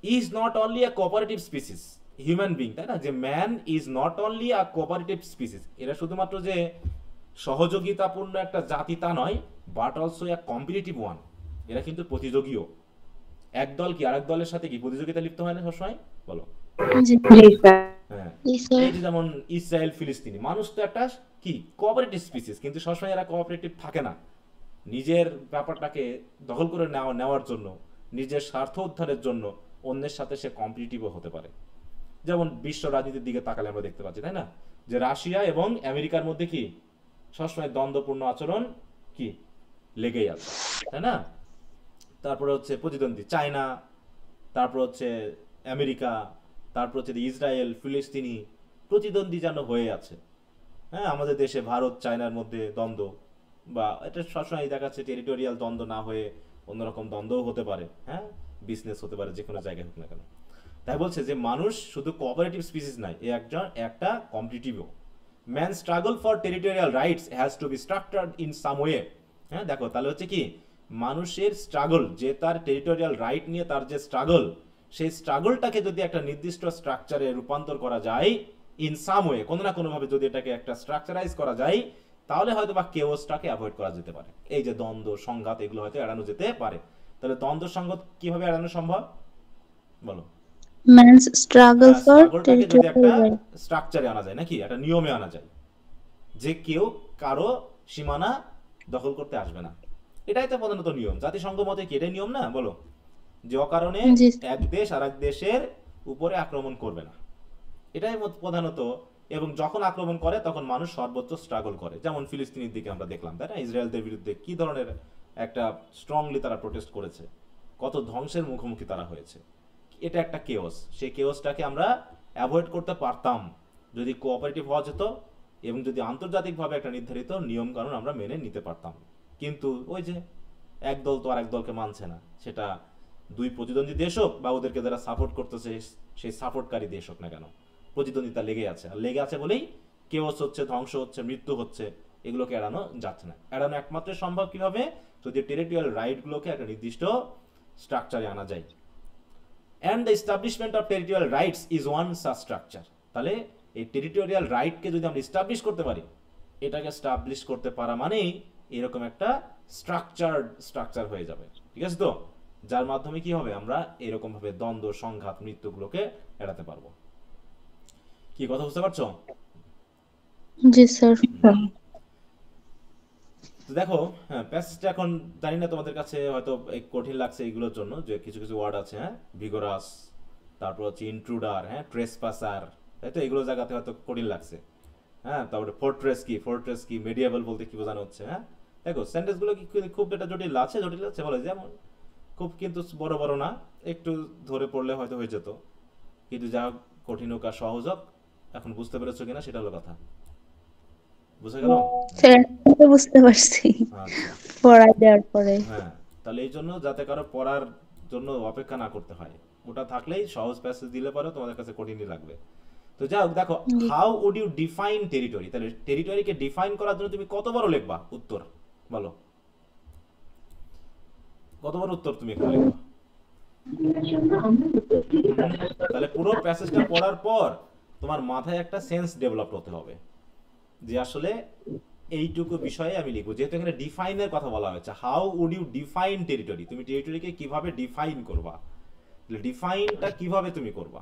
is not only a cooperative species, human being, তাই না? যে man is not only a cooperative species, এরা শুধুমাত্র যে সহযোগিতাপূর্ণ একটা জাতি তা নয়, but also a competitive one, এরা কিন্তু প্রতিযোগীও। এক দল কি আরেক দলের সাথে কি প্রতিযোগিতা লিপ্ত হয় না সবসময় বলো? হ্যাঁ, এই যেমন ইসরায়েল ফিলিস্তিনি, মানুষ তো একটা কি কোঅপারেটিভ স্পিসিস, কিন্তু সবসময় এরা কোঅপারেটিভ থাকে না। নিজের ব্যাপারটাকে দখল করে নেওয়ার জন্য, নিজের স্বার্থ উদ্ধারের জন্য অন্যের সাথে সে কম্পিটিটিভও হতে পারে। যেমন বিশ্ব রাজনীতির দিকে তাকালে আমরা দেখতে পাচ্ছি, তাই না, যে রাশিয়া এবং আমেরিকার মধ্যে কি সবসময় দ্বন্দ্বপূর্ণ আচরণ কি লেগেই আছে, তাই না? তারপরে হচ্ছে প্রতিদ্বন্দ্বী চায়না, তারপর হচ্ছে আমেরিকা, তারপর হচ্ছে ইসরায়েল, ফিলিস্তিনি, প্রতিদ্বন্দ্বী যেন হয়ে আছে। হ্যাঁ, আমাদের দেশে ভারত চায়নার মধ্যে দ্বন্দ্ব, বা এটা সবসময় দেখা যাচ্ছে টেরিটোরিয়াল দ্বন্দ্ব না হয়ে অন্যরকম দ্বন্দ্বও হতে পারে, হ্যাঁ, বিজনেস হতে পারে, যে কোনো জায়গায় হোক না কেন। তাই বলছে যে মানুষ শুধু কোঅপারেটিভ স্পিসিস নাই, এ একটা কম্পিটিটিভও। Man struggle for territorial rights has to be structured in some way. হ্যাঁ, দেখো তাহলে হচ্ছে কি, মানুষের স্ট্রাগল, যে তার টেরিটোরিয়াল রাইট নিয়ে তার যে স্ট্রাগল, সেই স্ট্রাগলটাকে যদি একটা নির্দিষ্ট স্ট্রাকচারে রূপান্তর করা যায়, ইন সাম ওয়ে, কোনো না কোনোভাবে যদি এটাকে একটা স্ট্রাকচারাইজ করা যায়, তাহলে হয়তো বা কেওসটাকে অ্যাভয়েড করা যেতে পারে। এই যে দ্বন্দ্ব সংঘাত, এগুলো হয়তো এড়ানো যেতে পারে। তাহলে দ্বন্দ্ব সংঘাত কিভাবে এড়ানো সম্ভব বলো? Man's struggle for স্ট্রাগলটাকে যদি একটা territorial right. স্ট্রাকচারে আনা যায়, নাকি একটা নিয়মে আনা যায়, যে কেউ কারো সীমানা দখল করতে আসবে না। এটাই তো প্রধানত নিয়ম। জাতিসংঘ মতে কি এটাই নিয়ম না, বলো? যে অকারণে জি। এক দেশ আর এক দেশের উপরে আক্রমণ করবে না, এটাই প্রধানত। এবং যখন আক্রমণ করে তখন মানুষ সর্বোচ্চ স্ট্রাগল করে, যেমন ফিলিস্তিনের দিকে আমরা দেখলাম, তাই না? ইসরায়েলদের বিরুদ্ধে কি ধরনের একটা স্ট্রংলি তারা প্রোটেস্ট করেছে, কত ধ্বংসের মুখোমুখি তারা হয়েছে। এটা একটা কেওস। সেই কেওসটাকে আমরা অ্যাভয়েড করতে পারতাম যদি কোঅপারেটিভ হওয়া যেত, এবং যদি আন্তর্জাতিকভাবে একটা নির্ধারিত নিয়ম কানুন আমরা মেনে নিতে পারতাম। কিন্তু ওই যে এক দল তো আরেক দলকে মানছে না, সেটা দুই প্রতিদ্বন্দ্বী দেশ হোক বা ওদেরকে যারা সাপোর্ট করতেছে সেই সাপোর্টকারী দেশ হোক না কেন, প্রতিদ্বন্দ্বিতা লেগে আছে। আর লেগে আছে বলেই কেওস হচ্ছে, ধ্বংস হচ্ছে, মৃত্যু হচ্ছে। এগুলোকে এড়ানো যাচ্ছে না। এড়ানো একমাত্র সম্ভব কিভাবে? যদি টেরিটোরিয়াল রাইটগুলোকে একটা নির্দিষ্ট স্ট্রাকচারে আনা যায়। And the establishment of territorial rights is one such structure. তাহলে এই টেরিটোরিয়াল রাইটকে যদি আমরা এস্টাবলিশ করতে পারি, এটাকে এস্টাবলিশ করতে পারা মানেই এরকম একটা স্ট্রাকচার হয়ে যাবে, ঠিক আছে তো? যার মাধ্যমে কি হবে, আমরা এরকম ভাবে দ্বন্দ্ব সংঘাত মৃত্যুগুলোকে এড়াতে পারবো। কি কথা বুঝতে পারছো? জি স্যার। তো দেখো, হ্যাঁ, প্যাসেজটা এখন জানি না তোমাদের কাছে হয়তো কঠিন লাগছে এইগুলোর জন্য, যে কিছু কিছু ওয়ার্ড আছে, হ্যাঁ, ভিগোরাস, তারপর হচ্ছে ইন্ট্রুডার, হ্যাঁ, ট্রেসপাসার, তাই তো? এগুলো জায়গাতে হয়তো কঠিন লাগছে, হ্যাঁ। তারপরে ফোর্ট্রেস কি, মেডিয়েবল বলতে কি বোঝানো হচ্ছে, হ্যাঁ। দেখো সেন্টেন্সগুলো কি খুব একটা জটিল আছে বলে, যেমন খুব কিন্তু বড় বড় না, একটু ধরে পড়লে হয়তো হয়ে যেত, কিন্তু যা হোক, কঠিন হোক আর সহজ হোক, এখন বুঝতে পেরেছো কিনা সেটা হলো কথা। বুঝে গেল? স্যার বুঝতে পারছি আচ্ছা, পড়াই দেওয়ার পরে। হ্যাঁ। তাহলে এই জন্য যাতে কারো পড়ার জন্য অপেক্ষা না করতে হয়, ওটা থাকলেই সহজ প্যাসেজ দিলে পরে তোমাদের কাছে কঠিনই লাগবে। তো যাই হোক, দেখো, how would you define territory? তাহলে টেরিটরিকে ডিফাইন করার জন্য তুমি কত বড় লিখবা উত্তর, বলো? কত বড় উত্তর তুমি এখানে লিখবা? তাহলে পুরো প্যাসেজটা পড়ার পর তোমার মাথায় একটা সেন্স ডেভেলপ হতে হবে, যে আসলে এইটুকু বিষয়ে আমি লিখবো। যেহেতু এখানে ডিফাইনের কথা বলা হয়েছে, how would you define territory? তুমি টেরিটরিকে কিভাবে ডিফাইন করবা? ডিফাইনটা কিভাবে তুমি করবা?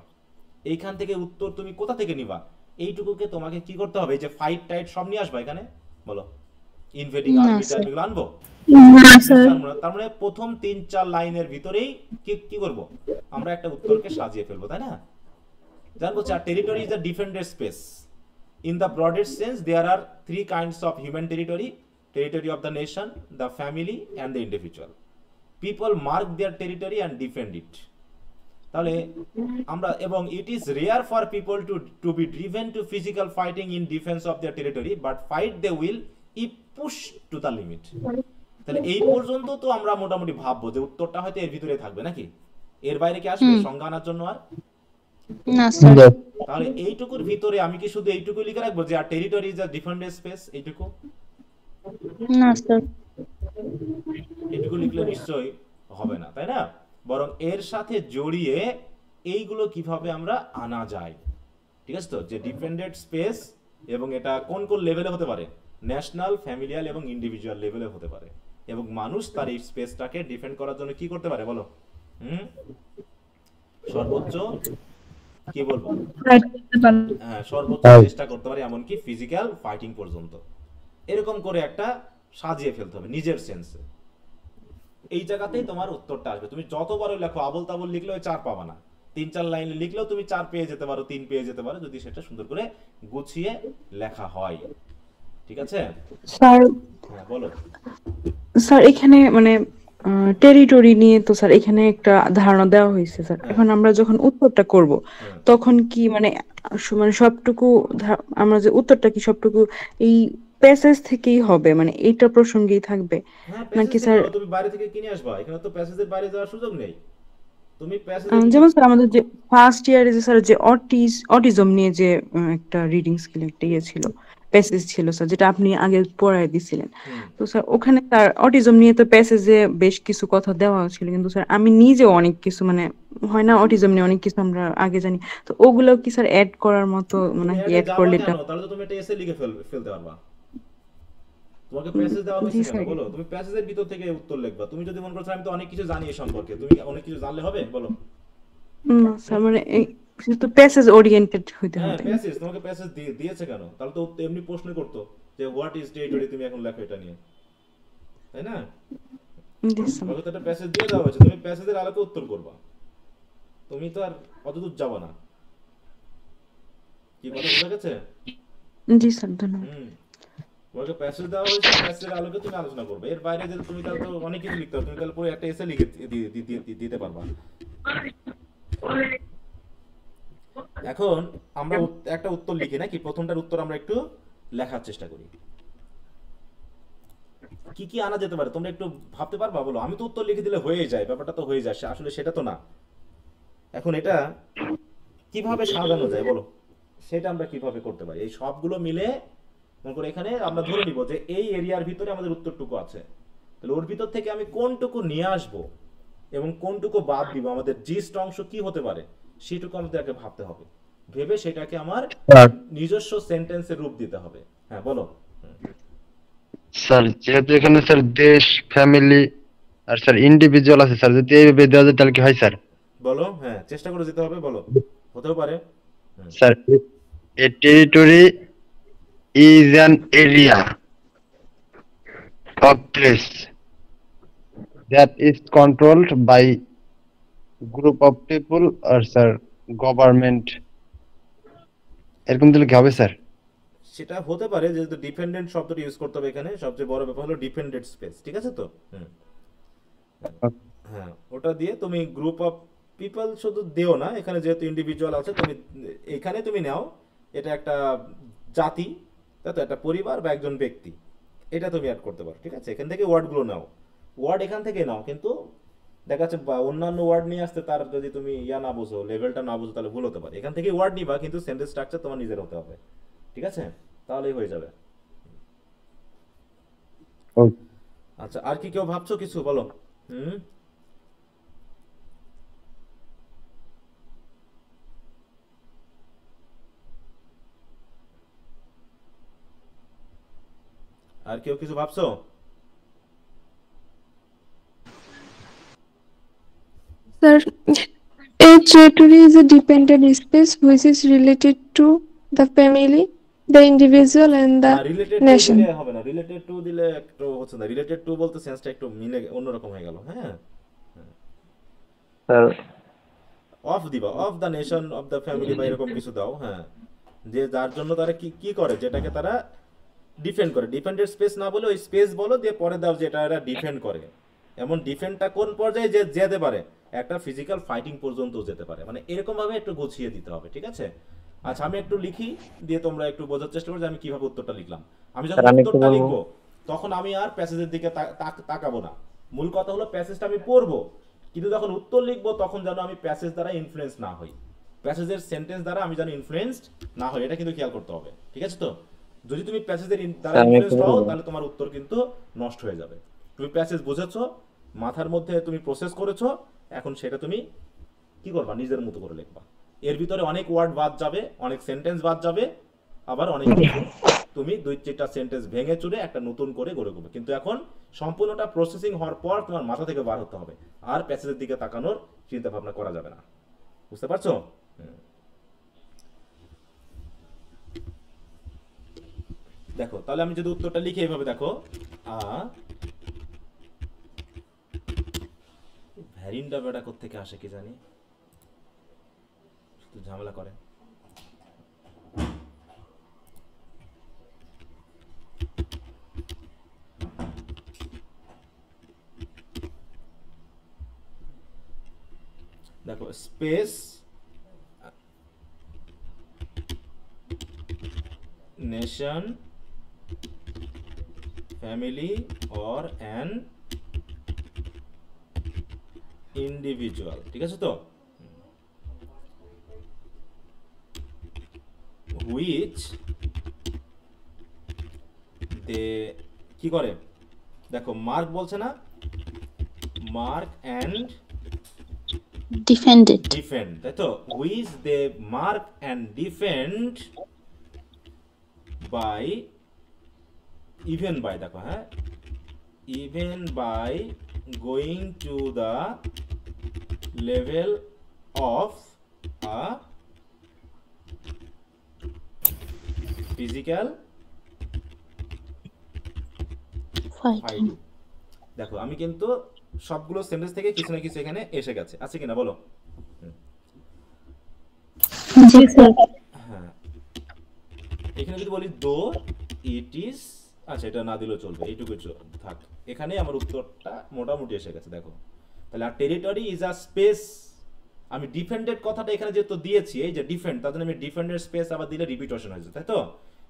এইখান থেকে উত্তর তুমি কোথা থেকে নিবা? এইটুকুকে তোমাকে কি করতে হবে? এই যে ফাইট টাইট সব নিয়ে আসবা এখানে, বলো? ইনভেডিং আর্মি টাইপ এগুলো আনবো? তার মানে প্রথম 3-4 লাইনের ভিতরেই কি করব? আমরা একটা উত্তরকে সাজিয়ে ফেলবো, তাই না? জানবো, territory is a defended space. In the broadest sense, there are 3 kinds of human territory: territory of the nation, the family, and the individual. People mark their territory and defend it. তাহলে আমরা, এবং it is rare for people to be driven to physical fighting in defense of their territory, but fight they will if pushed to the limit. তাহলে এই পর্যন্ত তো আমরা মোটামুটি ভাববো যে উত্তরটা হয়তো এর ভিতরে থাকবে, নাকি? এর বাইরে কি আসবে সংজ্ঞা আনার জন্য? আর না স্যার। তাহলে এইটুকুর ভিতরে আমি কি শুধু এইটুকু লিখে রাখবো যে আর territory is a defended space, এইটুকু? না স্যার। এইটুকু লিখলে নিশ্চয়ই হবে না, তাই না? বরং এর সাথে জড়িয়ে এইগুলো কিভাবে আমরা আনা যায়, ঠিক আছে তো? যে ডিফেন্ডেড স্পেস, এবং এটা কোন কোন লেভেলে হতে পারে? ন্যাশনাল, ফ্যামিলিয়াল এবং ইন্ডিভিজুয়াল লেভেলে হতে পারে। এবং মানুষ তার এই স্পেসটাকে ডিফেন্ড করার জন্য কি করতে পারে, বলো? সর্বোচ্চ কি বলবো? হ্যাঁ, সর্বোচ্চ চেষ্টা করতে পারে, এমনকি ফিজিক্যাল ফাইটিং পর্যন্ত। এরকম করে একটা সাজিয়ে ফেলতে হবে নিজের সেন্সে। এই জায়গাতেই তোমার উত্তরটা আসবে। তুমি যত বড় লেখো, আবল তাবল লিখলেও 4 পাবা না। 3-4 লাইন লিখলেও তুমি 4 পেয়ে যেতে পারো, 3 পেয়ে যেতে পারো, যদি সেটা সুন্দর করে গুছিয়ে লেখা হয়, ঠিক আছে? স্যার হ্যাঁ, বলো। স্যার এখানে মানে টেরিটরি নিয়ে তো স্যার এখানে একটা ধারণা দেওয়া হয়েছে স্যার। হ্যাঁ এখন আমরা যখন উত্তরটা করব হ্যাঁ তখন কি মানে মানে সবটুকু আমরা যে উত্তরটা কি সবটুকু এই প্যাসেজ থেকেই হবে, মানে এইটা প্রসঙ্গেই থাকবে হ্যাঁ, প্যাসেজ নাকি থেকে স্যার? হলো, তুমি বাইরে থেকে কিনে আসবা, এখানে তো প্যাসেজের বাইরে যাওয়ার সুযোগ নেই। তুমি প্যাসেজের যেমন স্যার আমাদের যে ফার্স্ট ইয়ারে যে স্যার যে অটিজম নিয়ে যে একটা রিডিং স্কিল একটা ইয়ে ছিল, প্যাসেজ ছিল স্যার, যেটা আপনি আগে পড়ায় দিছিলেন। হুম তো স্যার ওখানে তার অটিজম নিয়ে তো প্যাসেজে বেশ কিছু কথা দেওয়া ছিল, কিন্তু স্যার আমি নিজেও অনেক কিছু মানে হয় না অটিজম নিয়ে অনেক কিছু আমরা আগে জানি, তো ওগুলো কি স্যার অ্যাড করার মতো তুমি নাকি অ্যাডে অ্যাড যাবা করলে কেন? এটা? তাহলে তো তুমি একটা এসে লিখে ফেলতে পারবা। তোমাকে প্যাসেজ দেওয়া জি হয়েছে কেন স্যার। বলো? তুমি প্যাসেজের ভিতর থেকে উত্তর লিখবা। তুমি যদি মনে করছো আমি তো অনেক কিছু জানি এই সম্পর্কে, তুমি অনেক কিছু জানলে হবে বলো? না স্যার মানে এই তো প্যাসেজ ওরিয়েন্টেড হইতে হ্যাঁ, হবে। প্যাসেজ, তোমাকে প্যাসেজ দিয়েছে কেন? তাহলে তো এমনি প্রশ্ন করতো যে হোয়াট ইজ টেরিটরি, তুমি এখন লেখো এটা নিয়ে, তাই না? জি স্যার। তোমাকে তো একটা প্যাসেজ দিয়ে দেওয়া হয়েছে, তুমি প্যাসেজের আলোকে উত্তর করবা। তুমি তো আর অতদূর যাবা না। কি কথা বোঝা গেছে? জি স্যার ধন্যবাদ। হুম, তোমাকে প্যাসেজ দেওয়া হয়েছে, প্যাসেজের আলোকে তুমি আলোচনা করবে। এর বাইরে যদি তুমি তাহলে তো অনেক কিছু লিখতে হবে, তুমি তাহলে পুরো একটা এসে লিখে দিতে পারবা। এখন আমরা একটা উত্তর লিখি নাকি? প্রথমটার উত্তর আমরা একটু লেখার চেষ্টা করি। কি কি আনা যেতে পারে তোমরা একটু ভাবতে পারবা বলো? আমি তো উত্তর লিখে দিলে হয়ে যায়, ব্যাপারটা তো হয়ে যায়, আসলে সেটা তো না। এখন এটা কিভাবে সাজানো যায় বলো? সেটা আমরা কিভাবে করতে পারি? এই সবগুলো মিলে মনে করে এখানে আমরা ধরে নিব যে এই এরিয়ার ভিতরে আমাদের উত্তরটুকু আছে, তাহলে ওর ভিতর থেকে আমি কোনটুকু নিয়ে আসব এবং কোনটুকু বাদ দিব, আমাদের জিস্ট অংশ কি হতে পারে সেটুকু আমাদেরকে ভাবতে হবে। ভেবে সেটাকে আমার স্যার নিজস্ব সেন্টেন্সের রূপ দিতে হবে। হ্যাঁ বলো। স্যার যেহেতু এখানে স্যার দেশ, ফ্যামিলি আর স্যার ইন্ডিভিজুয়াল আছে স্যার, যদি এইভাবে দেওয়া যায় তাহলে কি হয় স্যার? বলো, হ্যাঁ চেষ্টা করে যেতে হবে, বলো। হতেও পারে। Sir A territory is an area of place that is controlled by group of people or sir government, এরকম দিলে কি হবে স্যার? সেটা হতে পারে, যেহেতু ডিপেন্ডেন্ট শব্দটা ইউজ করতে হবে এখানে, সবচেয়ে বড় ব্যাপার হলো ডিপেন্ডেন্ট স্পেস, ঠিক আছে তো? হ্যাঁ, ওটা দিয়ে তুমি গ্রুপ অফ পিপল শুধু দিও না, এখানে যেহেতু ইন্ডিভিজুয়াল আছে তুমি এখানে তুমি নাও, এটা একটা জাতি, তাই তো, একটা পরিবার বা একজন ব্যক্তি, এটা তুমি অ্যাড করতে পারো, ঠিক আছে? এখান থেকে ওয়ার্ডগুলো নাও, ওয়ার্ড এখান থেকে নাও, কিন্তু দেখা যাচ্ছে অন্যান্য ওয়ার্ড নিয়ে আসতে তার যদি তুমি না বুঝো, লেভেলটা না বুঝো, তাহলে ভুল হতে পারে। এখান থেকে ওয়ার্ড নিবা, কিন্তু সেন্টেন্স স্ট্রাকচার তোমার নিজের হতে হবে, ঠিক আছে? তাহলেই হয়ে যাবে। আচ্ছা, আর কি কেউ ভাবছো কিছু বলো? আর কেউ কিছু ভাবছো? Sir, a territory is a dependent space which is related to the family, the individual, and the related to nation. দিলে হবে না, রিলেটেড টু দিলে একটু হচ্ছে না, রিলেটেড টু বলতে সেন্সটা একটু মিলে অন্যরকম হয়ে গেল। হ্যাঁ, স্যার অফ দিবা, of the nation, of the family বা এরকম কিছু দাও। হ্যাঁ, যে যার জন্য তারা কি কি করে, যেটাকে তারা ডিফেন্ড করে। ডিফেন্ডেড স্পেস না বলে ওই স্পেস বলো, দিয়ে পরে দাও যেটা এরা ডিফেন্ড করে। এমন ডিফেন্ডটা কোন পর্যায়ে যে যেতে পারে, একটা ফিজিক্যাল ফাইটিং পর্যন্ত যেতে পারে, মানে এরকম ভাবে একটু গুছিয়ে দিতে হবে, ঠিক আছে? আচ্ছা, আমি একটু লিখি, দিয়ে তোমরা একটু বোঝার চেষ্টা করো যে আমি কিভাবে উত্তরটা লিখলাম। আমি যখন উত্তরটা লিখবো তখন আমি আর প্যাসেজের দিকে তাকাবো না। মূল কথা হলো প্যাসেজটা আমি পড়বো, কিন্তু যখন উত্তর লিখবো তখন যেন আমি প্যাসেজ দ্বারা ইনফ্লুয়েন্স না হই, প্যাসেজের সেন্টেন্স দ্বারা আমি যেন ইনফ্লুয়েন্সড না হই, এটা কিন্তু খেয়াল করতে হবে, ঠিক আছে তো? যদি তুমি প্যাসেজের দ্বারা ইনফ্লুয়েন্সড হও তাহলে তোমার উত্তর কিন্তু নষ্ট হয়ে যাবে। তুমি প্যাসেজ বুঝেছো, মাথার মধ্যে তুমি প্রসেস করেছো, এখন সেটা তুমি কি করবা, নিজের মতো করে লিখবা। এর ভিতরে অনেক ওয়ার্ড বাদ যাবে, অনেক সেন্টেন্স বাদ যাবে, আবার অনেক কিছু তুমি 2-4টা সেন্টেন্স ভেঙে চুরে একটা নতুন করে গড়ে করবে। কিন্তু এখন সম্পূর্ণটা প্রসেসিং হওয়ার পর তোমার মাথা থেকে বার হতে হবে, আর প্যাসেজের দিকে তাকানোর চিন্তা ভাবনা করা যাবে না। বুঝতে পারছো? দেখো, তাহলে আমি যদি উত্তরটা লিখে এইভাবে দেখো, ভ্যারিন্ডা বেটা কোত্থেকে আসে কি জানি, শুধু ঝামেলা করে। Space nation family or an individual, ঠিক আছে তো, হুইচ দে কি করে, দেখো মার্ক বলছে না, মার্ক অ্যান্ড Defended. ডিফেন্ড, তাই তো, which they mark and defend by, even by, দেখো হ্যাঁ, even by going to the level of a physical Fighting. Fighting. দেখো আমি কিন্তু সবগুলো সেন্টেন্স থেকে কিছু না কিছু এখানে এসে গেছে, আছে কিনা বলো? জি স্যার। হ্যাঁ, এখানে যদি বলি দো ইট ইজ, আচ্ছা এটা না দিলেও চলবে, এইটুকু থাক, এখানে আমার উত্তরটা মোটামুটি এসে গেছে। দেখো তাহলে আর টেরিটরি ইজ আ স্পেস, আমি ডিফেন্ডেড কথাটা এখানে যেহেতু দিয়েছি, এই যে ডিফেন্ড, তার জন্য আমি ডিফেন্ডেড স্পেস আবার দিলে রিপিটেশন হয়েছে, তাই তো,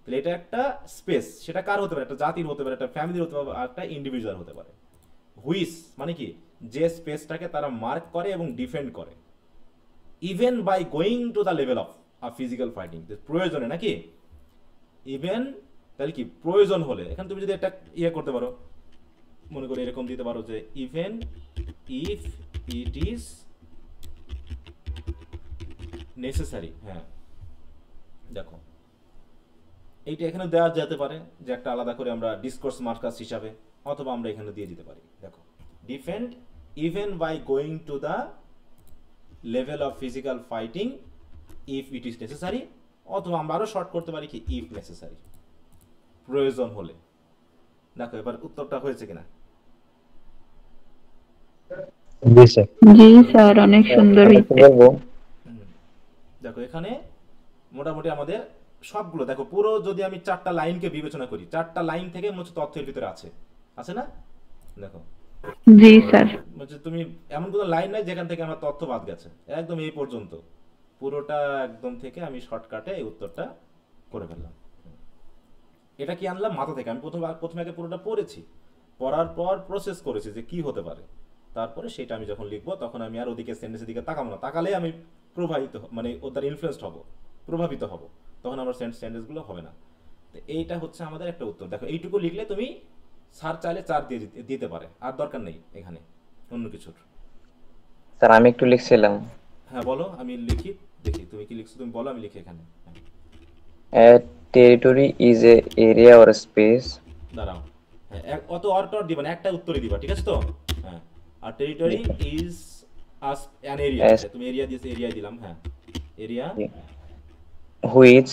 তাহলে এটা একটা স্পেস, সেটা কার হতে পারে, একটা জাতির হতে পারে, একটা ফ্যামিলির হতে পারে, একটা ইন্ডিভিজুয়াল হতে পারে। হুইচ মানে কি, যে স্পেসটাকে তারা মার্ক করে এবং ডিফেন্ড করে, even by going to the level of a physical fighting, প্রয়োজনে নাকি, ইভেন তাহলে কি প্রয়োজন হলে, এখানে তুমি যদি একটা ইয়ে করতে পারো, মনে করে এরকম দিতে পারো যে even if it is necessary. হ্যাঁ দেখো এইটা এখানে দেওয়া যেতে পারে যে একটা আলাদা করে আমরা ডিসকোর্স মার্কাস হিসাবে, অথবা আমরা এখানে দিয়ে দিতে পারি, দেখো defend even by going to the level of physical fighting if it is necessary, অথবা আমরা আরো শর্ট করতে পারি কি ইফ নেসেসারি, প্রয়োজন হলে। দেখো এবার উত্তরটা হয়েছে কিনা? জি স্যার। জি স্যার, অনেক সুন্দর হয়েছে। দেখো এখানে মোটামুটি আমাদের সবগুলো, দেখো পুরো যদি আমি 4টা লাইনকে বিবেচনা করি, 4টা লাইন থেকে মনে হচ্ছে তথ্যের ভিতরে আছে না? দেখো জি স্যার। হচ্ছে তুমি এমন কোনো লাইন নাই যেখান থেকে আমার তথ্য বাদ গেছে, একদম এই পর্যন্ত পুরোটা একদম থেকে আমি শর্টকাটে এই উত্তরটা করে ফেললাম। এটা কি আনলাম মাথা থেকে, আমি প্রথমে আগে পুরোটা পড়েছি, পড়ার পর প্রসেস করেছি যে কি হতে পারে, তারপরে সেটা আমি যখন লিখবো তখন আমি আর ওদিকে সেন্টেন্সের দিকে তাকাবো না, তাকালে আমি মানে ওর দ্বারা ইনফ্লুয়েসড হব, প্রভাবিত হব, তখন আমার সেন্টেন্সগুলো হবে না। তো এইটা হচ্ছে আমাদের একটা উত্তর। দেখো এইটুকু লিখলে তুমি স্যার চাইলে 4 দিয়ে দিতে পারে, আর দরকার নেই এখানে অন্য কিছুর। স্যার আমি একটু লিখছিলাম। হ্যাঁ বলো, আমি লিখি, দেখি তুমি কি লিখছো, তুমি বলো, আমি লিখি এখানে। A territory is a area or a space. দাঁড়াও, হ্যাঁ অত অর্থ দিবা না, একটা উত্তরই দিবা, ঠিক আছে তো? হ্যাঁ, আর টেরিটরি ইজ অ্যান এরিয়া, তুমি এরিয়া দিয়েছো, এরিয়া দিলাম, হ্যাঁ area which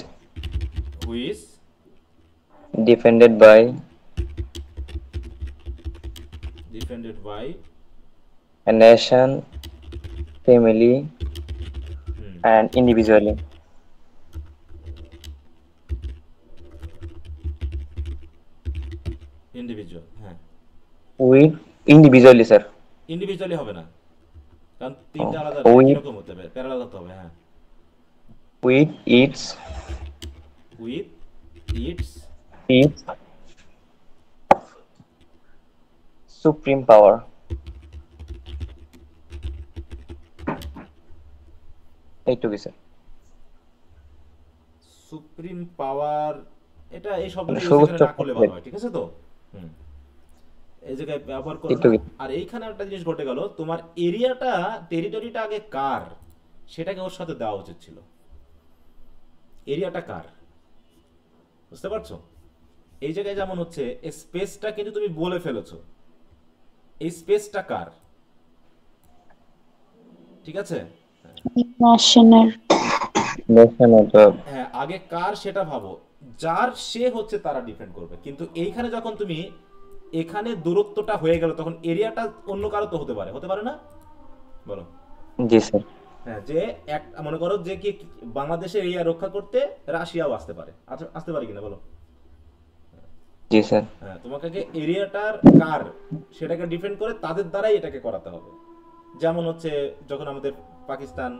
which defended by a nation, family, and individually. Individual, হ্যাঁ With individually, sir. ইন্ডিভিজুয়ালি হবে না, কারণ তিনটা আলাদা এরকম হতে হবে, প্যারালাল হতে হবে। হ্যাঁ, With its supreme power. এইটুকুই স্যার। সুপ্রিম পাওয়ার, এটা এই শব্দটা এখানে না করলে ভালো হয়, ঠিক আছে তো? এই জায়গায় ব্যবহার করো। আর এইখানে একটা জিনিস ঘটে গেল, তোমার এরিয়াটা, টেরিটরিটা আগে কার সেটাকে ওর সাথে দেওয়া উচিত ছিল। এরিয়াটা কার, বুঝতে পারছো? এই জায়গায় যেমন হচ্ছে স্পেসটা কিন্তু তুমি বলে ফেলেছো, এই স্পেসটা কার, ঠিক আছে? হ্যাঁ, আগে কার সেটা ভাবো, যার সে হচ্ছে তারা ডিফেন্ড করবে। কিন্তু এইখানে যখন তুমি এখানে দূরত্বটা হয়ে গেল, তখন এরিয়াটা অন্য কারো তো হতে পারে না? বলো। জি স্যার। হ্যাঁ, যে এক মনে করো যে কি বাংলাদেশের এরিয়া রক্ষা করতে রাশিয়াও আসতে পারে কিনা বলো? জি স্যার। হ্যাঁ, তোমাকে এরিয়াটার কার সেটাকে ডিফেন্ড করে তাদের দ্বারাই এটাকে করাতে হবে, যেমন হচ্ছে যখন আমাদের পাকিস্তান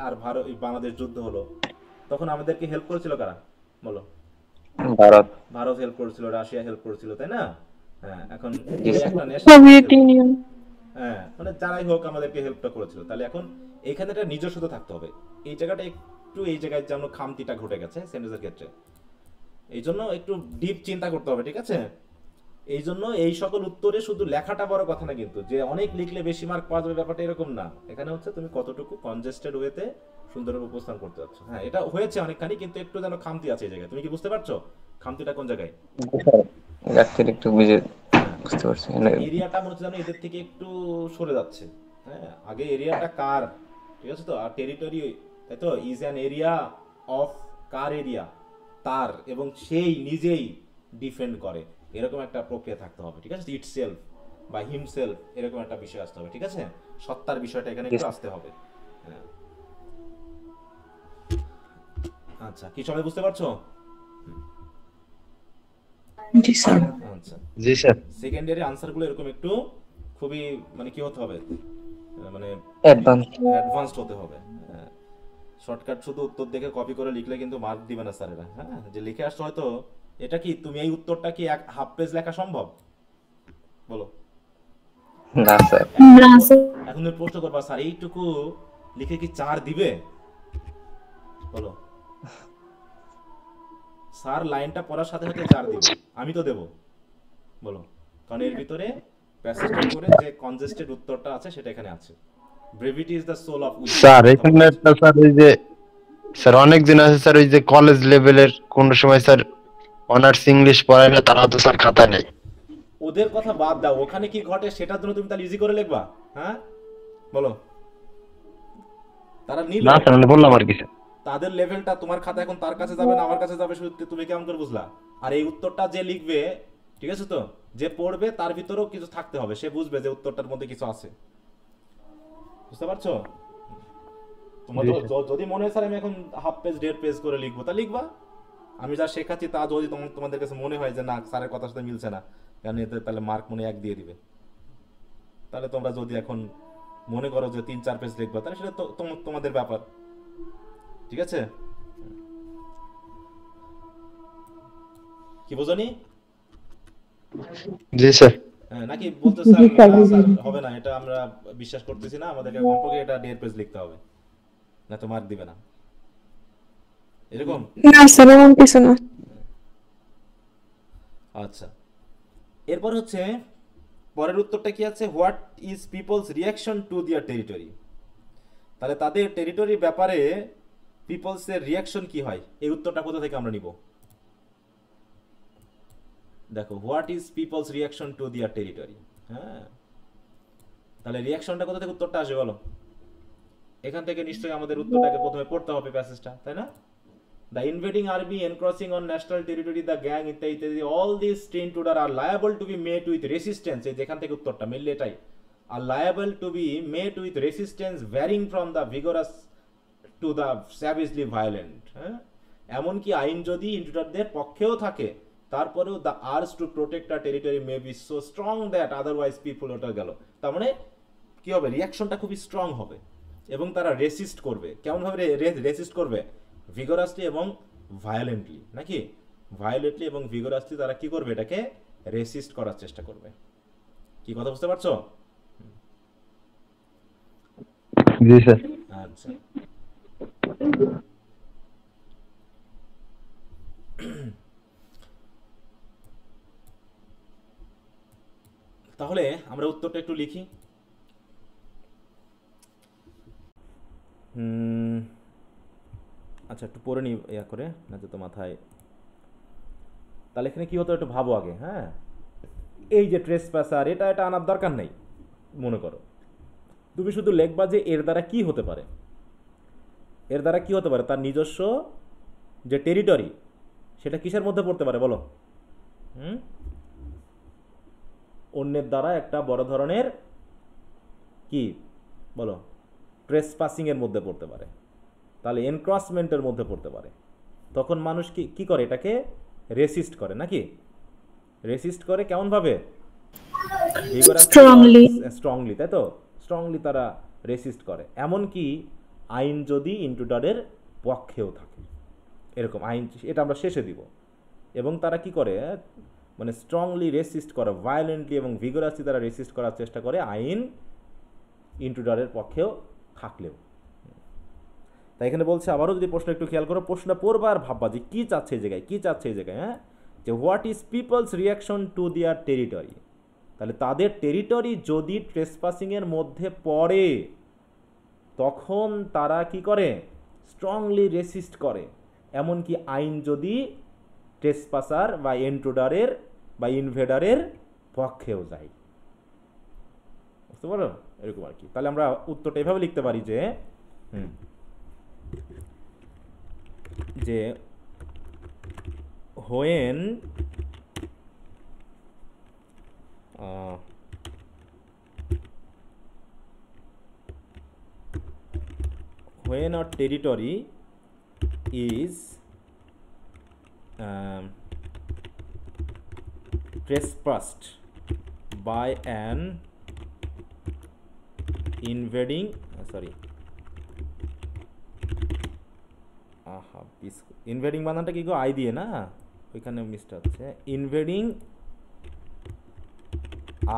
আর ভারত বাংলাদেশ যুদ্ধ হলো, তখন আমাদেরকে হেল্প করেছিল কারা বলো? ভারত। ভারত হেল্প করেছিল, রাশিয়া হেল্প করেছিল, তাই না? হ্যাঁ, এখন জি এই স্যার। একটা ন্যাশনাল সোভিয়েত ইউনিয়ন। হ্যাঁ, মানে যারাই হোক আমাদেরকে হেল্পটা করেছিল। তাহলে এখন এখানে একটা নিজস্বতা থাকতে হবে। এই জায়গাটা একটু, এই জায়গায় যেমন খামতিটা ঘটে গেছে সেন্টেন্সের ক্ষেত্রে, এই জন্য একটু ডিপ চিন্তা করতে হবে, ঠিক আছে? এই জন্য এই সকল উত্তরে শুধু লেখাটা বড় কথা না, কিন্তু যে অনেক লিখলে বেশি মার্ক পাওয়া যাবে ব্যাপারটা এরকম না। এখানে হচ্ছে তুমি কতটুকু কনজেস্টেড ওয়েতে সুন্দরভাবে উপস্থান করতে যাচ্ছ। হ্যাঁ, এটা হয়েছে অনেকখানি, কিন্তু একটু যেন খামতি আছে এই জায়গায়। তুমি কি বুঝতে পারছো খামতিটা কোন জায়গায়? রাখতে একটু বুঝে বুঝতে পারছি। এরিয়াটা মনে হচ্ছে যেন এদের থেকে একটু সরে যাচ্ছে। হ্যাঁ, আগে এরিয়াটা কার, ঠিক আছে তো? আর টেরিটরি, তাই তো? Is an area of car area, তার, এবং সেই নিজেই ডিফেন্ড করে, এরকম একটা প্রক্রিয়া থাকতে হবে, ঠিক আছে? ইটসেলফ বা হিমসেলফ, এরকম একটা বিষয় আসতে হবে, ঠিক আছে? সত্তার বিষয়টা এখানে একটু আসতে হবে। হ্যাঁ, আচ্ছা, কি সবাই বুঝতে পারছো? জি স্যার। আচ্ছা, জি স্যার। সেকেন্ডারি আনসারগুলো এরকম একটু খুবই মানে কি হতে হবে, মানে অ্যাডভান্সড হতে হবে। শর্টকাট শুধু উত্তর দেখে কপি করে লিখলে কিন্তু মার্ক দিবে না স্যারেরা। হ্যাঁ, যে লিখে আসছো হয়তো, এটা কি তুমি এই উত্তরটা কি এক হাফ পেজ লেখা সম্ভব বলো? না স্যার। এখন তুমি প্রশ্ন করবা, স্যার এইটুকু লিখে কি 4 দিবে বলো? স্যার লাইনটা পড়ার সাথে সাথে 4 দিবে, আমি তো দেব বলো? কারণ এর ভিতরে প্যাসেজটা করে যে কনজেস্টেড উত্তরটা আছে সেটা এখানে আছে। Brevity is the soul of wisdom. Sir এখানে একটা স্যার ওই যে স্যার অনেক দিন আছে স্যার, ওই যে কলেজ লেভেলের কোন সময় স্যার অনার্স ইংলিশ পড়ায় না, তারা তো স্যার খাতা নেই। ওদের কথা বাদ দাও, ওখানে কি ঘটে সেটার জন্য তুমি তাহলে ইজি করে লিখবা? হ্যাঁ বলো, তারা নিল না স্যার আমি বললাম আর কি স্যার। তাদের লেভেলটা তোমার খাতা এখন তার কাছে যাবে না আমার কাছে যাবে, শুধু তুমি কেমন করে বুঝলা? আর এই উত্তরটা যে লিখবে, ঠিক আছে তো, যে পড়বে তার ভিতরেও কিছু থাকতে হবে, সে বুঝবে যে উত্তরটার মধ্যে কিছু আছে। বুঝতে পারছো? তোমার যদি মনে হয় স্যার আমি এখন হাফ পেজ 1.5 পেজ করে লিখবো, তা লিখবা। আমি যা শেখাচ্ছি তা যদি তোমাদের কাছে মনে হয় যে না স্যারের কথার সাথে মিলছে না, কারণ এতে তাহলে মার্ক মনে 1 দিয়ে দিবে। তাহলে তোমরা যদি এখন মনে করো যে 3-4 পেজ লিখবা, তাহলে সেটা তোমাদের ব্যাপার, ঠিক আছে? কি বোঝনি? জি স্যার। নাকি বলতে স্যার হবে না, এটা আমরা বিশ্বাস করতেছি না, আমাদেরকে কমপক্ষে এটা 1.5 পেজ লিখতে হবে, না তো মার্ক দিবে না, এরকম? না স্যার এমন কিছু না। আচ্ছা, এরপর হচ্ছে পরের উত্তরটা কি আছে? What is people's reaction to their territory. তাহলে তাদের টেরিটরির ব্যাপারে পিপলস এর রিয়াকশন কি হয়, এই উত্তরটা কোথা থেকে আমরা নিব? দেখো, what is people's reaction to their territory. হ্যাঁ, তাহলে রিয়াকশনটা কোথা থেকে উত্তরটা আসে বলো? এখান থেকে নিশ্চয়ই আমাদের উত্তরটাকে প্রথমে পড়তে হবে প্যাসেজটা, তাই না? The invading army encroaching on national territory, the gang ইত্যাদি, all these intruder are liable to be met with resistance. এই যেখান থেকে উত্তরটা মেইনলি এটাই, are liable to be met with resistance varying from the vigorous to the savagely violent. হ্যাঁ, এমনকি আইন যদি ইন্ট্রুডারদের পক্ষেও থাকে, তারপরেও the urge to protect a territory may be so strong that otherwise people ওটা গেল। তার মানে কি হবে? রিয়াকশনটা খুবই স্ট্রং হবে এবং তারা রেসিস্ট করবে। কেমন ভাবে রেসিস্ট করবে? ভিগোরাসলি এবং ভায়োলেন্টলি, নাকি? ভায়োলেন্টলি এবং ভিগোরাসলি তারা কি করবে? এটাকে রেসিস্ট করার চেষ্টা করবে। কি কথা বুঝতে পারছো? জি স্যার। আচ্ছা, তাহলে আমরা উত্তরটা একটু লিখি। আচ্ছা, একটু পড়ে নি ইয়া করে, না তো মাথায়। তাহলে এখানে কি হতো একটু ভাবো আগে। হ্যাঁ, এই যে ট্রেসপ্যাসার, এটা আনার দরকার নেই। মনে করো তুমি শুধু লিখবা যে এর দ্বারা কি হতে পারে, এর দ্বারা কি হতে পারে, তার নিজস্ব যে টেরিটরি সেটা কিসের মধ্যে পড়তে পারে বলো? অন্যের দ্বারা একটা বড় ধরনের কি বলো, ট্রেসপাসিং এর মধ্যে পড়তে পারে, তাহলে এনক্রসমেন্টের মধ্যে পড়তে পারে। তখন মানুষ কি করে? এটাকে রেসিস্ট করে, নাকি? রেসিস্ট করে কেমন ভাবে? স্ট্রংলি, তাই তো? স্ট্রংলি তারা রেসিস্ট করে, এমনকি আইন যদি ইন্ট্রুডারের পক্ষেও থাকে, এরকম আইন, এটা আমরা শেষে দিব। এবং তারা কি করে, মানে স্ট্রংলি রেসিস্ট করে, ভায়োলেন্টলি এবং ভিগোরাসলি তারা রেসিস্ট করার চেষ্টা করে আইন ইন্ট্রুডারের পক্ষেও থাকলেও। তাই এখানে বলছে, আবারও যদি প্রশ্ন একটু খেয়াল করো, প্রশ্নটা পড়বা আর ভাববা যে কী চাচ্ছে এই জায়গায়, কী চাচ্ছে এই জায়গায়, হ্যাঁ, যে what is people's reaction to their territory. তাহলে তাদের টেরিটরি যদি ট্রেসপাসিংয়ের মধ্যে পড়ে তখন তারা কি করে, স্ট্রংলি রেসিস্ট করে, এমনকি আইন যদি ট্রেসপাসার বা ইন্ট্রুডারের বা ইনভেডারের পক্ষেও যায়। বুঝতে পারো, এরকম আর কি। তাহলে আমরা উত্তরটা এভাবে লিখতে পারি যে যে when a territory is trespassed by an invading ইনভেডিং বানানটা কি গো, আই দিয়ে না, ওইখানে মিসটা হচ্ছে, ইনভেডিং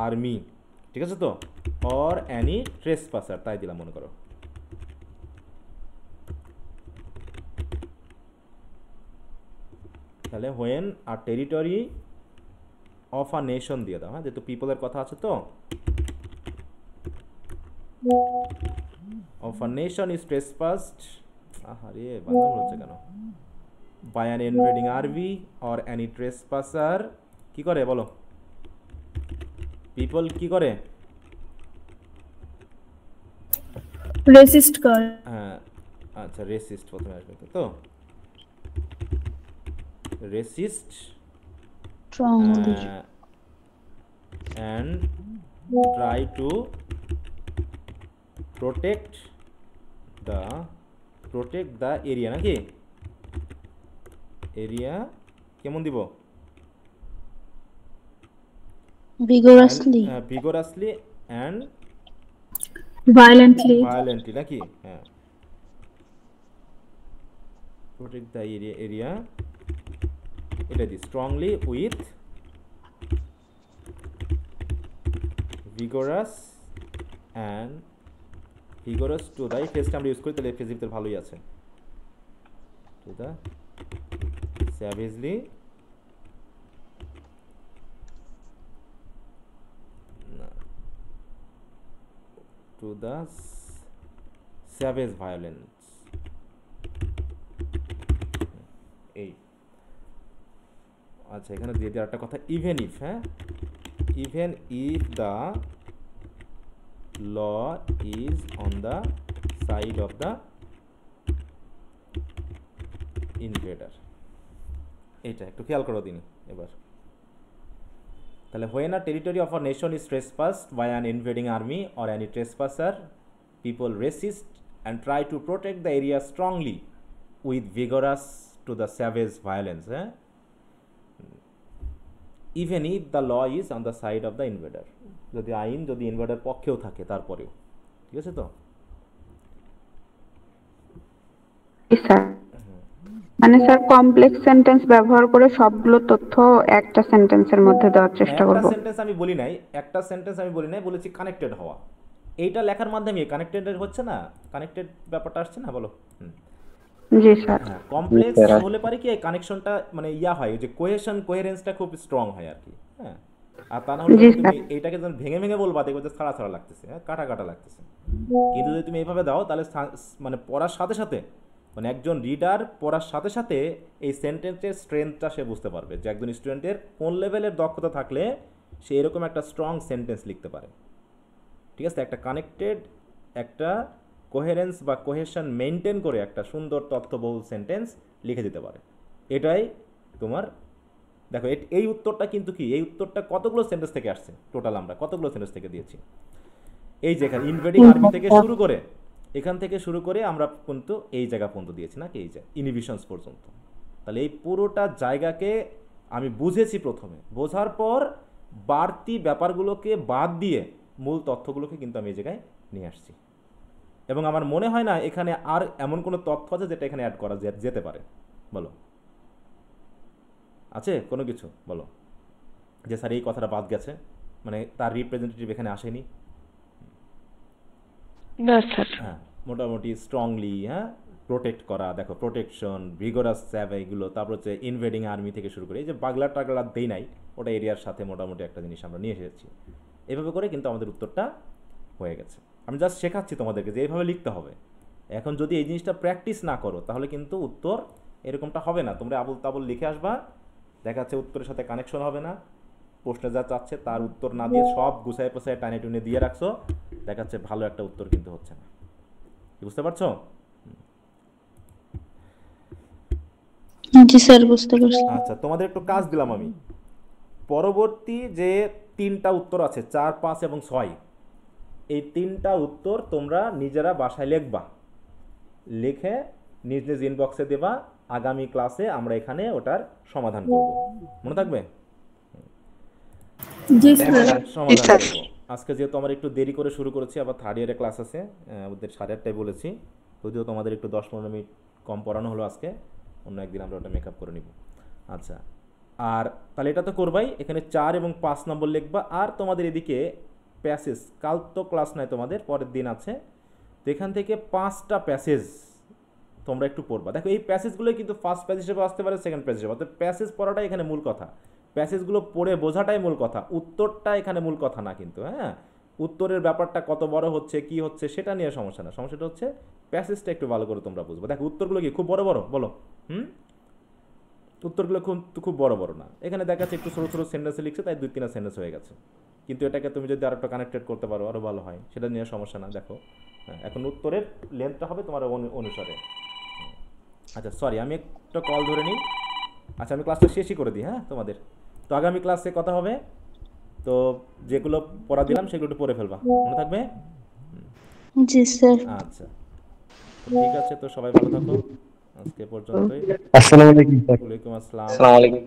আর্মি, ঠিক আছে তো, অর অ্যানি ট্রেসপাসার, তাই দিলাম মনে করো। তাহলে হোয়েন আর টেরিটরি অফ আ নেশন দিয়ে দাও, হ্যাঁ, যেহেতু পিপলের কথা আছে তো, of a nation is trespassed, আরে বানান হচ্ছে কেন, by an invading army or any trespasser, কি করে বলো, পিপল কি করে, রেসিস্ট করে। হ্যাঁ আচ্ছা, রেসিস্ট প্রথমে আসবে তো, resist strongly and try to protect the area, নাকি এরিয়া কেমন দিব, vigorously and violently নাকি, হ্যাঁ, protect the area এটা দি strongly with vigorous and vigorous to the ফ্রেজটা আমরা ইউজ করি, তাহলে ফ্রেজের ভিতরে ভালোই আছে, to the savagely to the savage violence, এই আচ্ছা। এখানে দিয়ে দিয়ে একটা কথা, ইভেন ইফ, হ্যাঁ, even if the law is on the side of the invader, এইটা একটু খেয়াল করো দিন এবার। তাহলে when a territory of a nation is trespassed by an invading army or any trespasser, people resist and try to protect the area strongly with vigorous to the savage violence, even if the law is on the side of the invader, যদি আইন যদি ইনভেডার পক্ষেও থাকে তারপরেও, ঠিক আছে তো। মানে স্যার কমপ্লেক্স সেন্টেন্স ব্যবহার করে সবগুলো তথ্য একটা সেন্টেন্সের মধ্যে দেওয়ার চেষ্টা করব। একটা সেন্টেন্স আমি বলি নাই, বলেছি কানেক্টেড হওয়া, এইটা লেখার মাধ্যমে কানেক্টেড হচ্ছে না, কানেক্টেড ব্যাপারটা আসছে না, বলো। জি স্যার। হ্যাঁ, কমপ্লেক্স হলে পারে কি কানেকশনটা মানে ইয়া হয়, যে কোহেশন কোহেরেন্সটা খুব স্ট্রং হয় আর কি, হ্যাঁ। আর তা না হলে তুমি এইটাকে যখন ভেঙে ভেঙে বলবা দেখবে যে ছাড়া ছাড়া লাগতেছে, হ্যাঁ, কাটা কাটা লাগতেছে। কিন্তু যদি তুমি এইভাবে দাও তাহলে মানে পড়ার সাথে সাথে, মানে একজন রিডার পড়ার সাথে সাথে এই সেন্টেন্সের স্ট্রেংথটা সে বুঝতে পারবে, যে একজন স্টুডেন্টের কোন লেভেলের দক্ষতা থাকলে সে এরকম একটা স্ট্রং সেন্টেন্স লিখতে পারে, ঠিক আছে। একটা কানেক্টেড, একটা কোহেরেন্স বা কোহেশন মেনটেন করে একটা সুন্দর তথ্যবহুল সেন্টেন্স লিখে দিতে পারে। এটাই তোমার, দেখো এই উত্তরটা কিন্তু কি, এই উত্তরটা কতগুলো সেন্টেন্স থেকে আসছে, টোটাল আমরা কতগুলো সেন্টেন্স থেকে দিয়েছি, এই যে এখানে ইনভেডিং আর্মি থেকে শুরু করে, এখান থেকে শুরু করে আমরা কিন্তু এই জায়গা পর্যন্ত দিয়েছি নাকি, এই যে ইনহিবিশনস পর্যন্ত। তাহলে এই পুরোটা জায়গাকে আমি বুঝেছি প্রথমে, বোঝার পর বাড়তি ব্যাপারগুলোকে বাদ দিয়ে মূল তথ্যগুলোকে কিন্তু আমি এই জায়গায় নিয়ে আসছি, এবং আমার মনে হয় না এখানে আর এমন কোনো তথ্য আছে যেটা এখানে অ্যাড করা যেতে পারে। বলো, আছে কোনো কিছু? বলো যে স্যার এই কথাটা বাদ গেছে, মানে তার রিপ্রেজেন্টেটিভ এখানে আসেনি। না স্যার। হ্যাঁ, মোটামুটি স্ট্রংলি, হ্যাঁ, প্রোটেক্ট করা, দেখো প্রোটেকশন, ভিগোরাস স্যাভ, এইগুলো, তারপর হচ্ছে ইনভেডিং আর্মি থেকে শুরু করে এই যে বাগলা টাগলা দেই নাই, ওটা এরিয়ার সাথে মোটামুটি একটা জিনিস আমরা নিয়ে এসেছি। এভাবে করে কিন্তু আমাদের উত্তরটা হয়ে গেছে। আমি জাস্ট শেখাচ্ছি তোমাদেরকে যে এইভাবে লিখতে হবে। এখন যদি এই জিনিসটা প্র্যাকটিস না করো তাহলে কিন্তু উত্তর এরকমটা হবে না। তোমরা আবুল তাবুল লিখে আসবা, দেখা যাচ্ছে উত্তরের সাথে কানেকশন হবে না, প্রশ্নে যা চাচ্ছে তার উত্তর না দিয়ে সব গুছায় পোছায় টানে টুনে দিয়ে রাখছো, দেখা যাচ্ছে ভালো একটা উত্তর কিন্তু হচ্ছে না। বুঝতে পারছো? জি স্যার, বুঝতে পারছি। আচ্ছা, তোমাদের একটু কাজ দিলাম আমি। পরবর্তী যে 3টা উত্তর আছে, 4, 5 এবং 6, এই 3টা উত্তর তোমরা নিজেরা বাসায় লিখবা, লিখে নিজ নিজ ইনবক্সে দেবা। আগামী ক্লাসে আমরা এখানে ওটার সমাধান করব, মনে থাকবে? সমাধান করব। আজকে যেহেতু আমরা একটু দেরি করে শুরু করেছি, আবার 3rd ইয়ারের ক্লাস আছে, ওদের 8:30টায় বলেছি, যদিও তোমাদের একটু 10-15 মিনিট কম পড়ানো হলো আজকে, অন্য একদিন আমরা ওটা মেকআপ করে নিব। আচ্ছা, আর তাহলে এটা তো করবাই, এখানে 4 এবং 5 নম্বর লিখবা। আর তোমাদের এদিকে প্যাসেজ, কাল তো ক্লাস নাই তোমাদের, পরের দিন আছে, তো এখান থেকে 5টা প্যাসেজ তোমরা একটু পড়বা। দেখো এই প্যাসেজগুলোই কিন্তু ফার্স্ট প্যাসেজ হিসেবে আসতে পারে, সেকেন্ড প্যাসেজ হিসেবে, অর্থাৎ প্যাসেজ পড়াটাই এখানে মূল কথা, প্যাসেজগুলো পড়ে বোঝাটাই মূল কথা, উত্তরটা এখানে মূল কথা না কিন্তু। হ্যাঁ, উত্তরের ব্যাপারটা কত বড় হচ্ছে কি হচ্ছে সেটা নিয়ে সমস্যা না, সমস্যাটা হচ্ছে প্যাসেজটা একটু ভালো করে তোমরা বুঝবো। দেখো উত্তরগুলো কি খুব বড় বড়? বলো। উত্তরগুলো খুব বড় বড় না, এখানে দেখা যাচ্ছে একটু ছোটো ছোটো সেন্টেন্সে লিখছে, তাই 2-3টা সেন্টেন্স হয়ে গেছে। কিন্তু এটাকে তুমি যদি আরেকটা কানেক্টেড করতে পারো আরও ভালো হয়, সেটা নিয়ে সমস্যা না। দেখো এখন উত্তরের লেন্থটা হবে তোমার অনুসারে। আচ্ছা সরি, আমি একটা কল ধরে নিই। আচ্ছা, আমি ক্লাসটা শেষই করে দিই। হ্যাঁ, তোমাদের তো আগামী ক্লাসে কথা হবে, তো যেগুলো পড়া দিলাম সেগুলো একটু পড়ে ফেলবা, মনে থাকবে? জি স্যার। আচ্ছা, ঠিক আছে, তো সবাই ভালো থাকো, আজকে পর্যন্তই। আসসালামু আলাইকুম স্যার। ওয়ালাইকুম আসসালাম। আসসালামু আলাইকুম।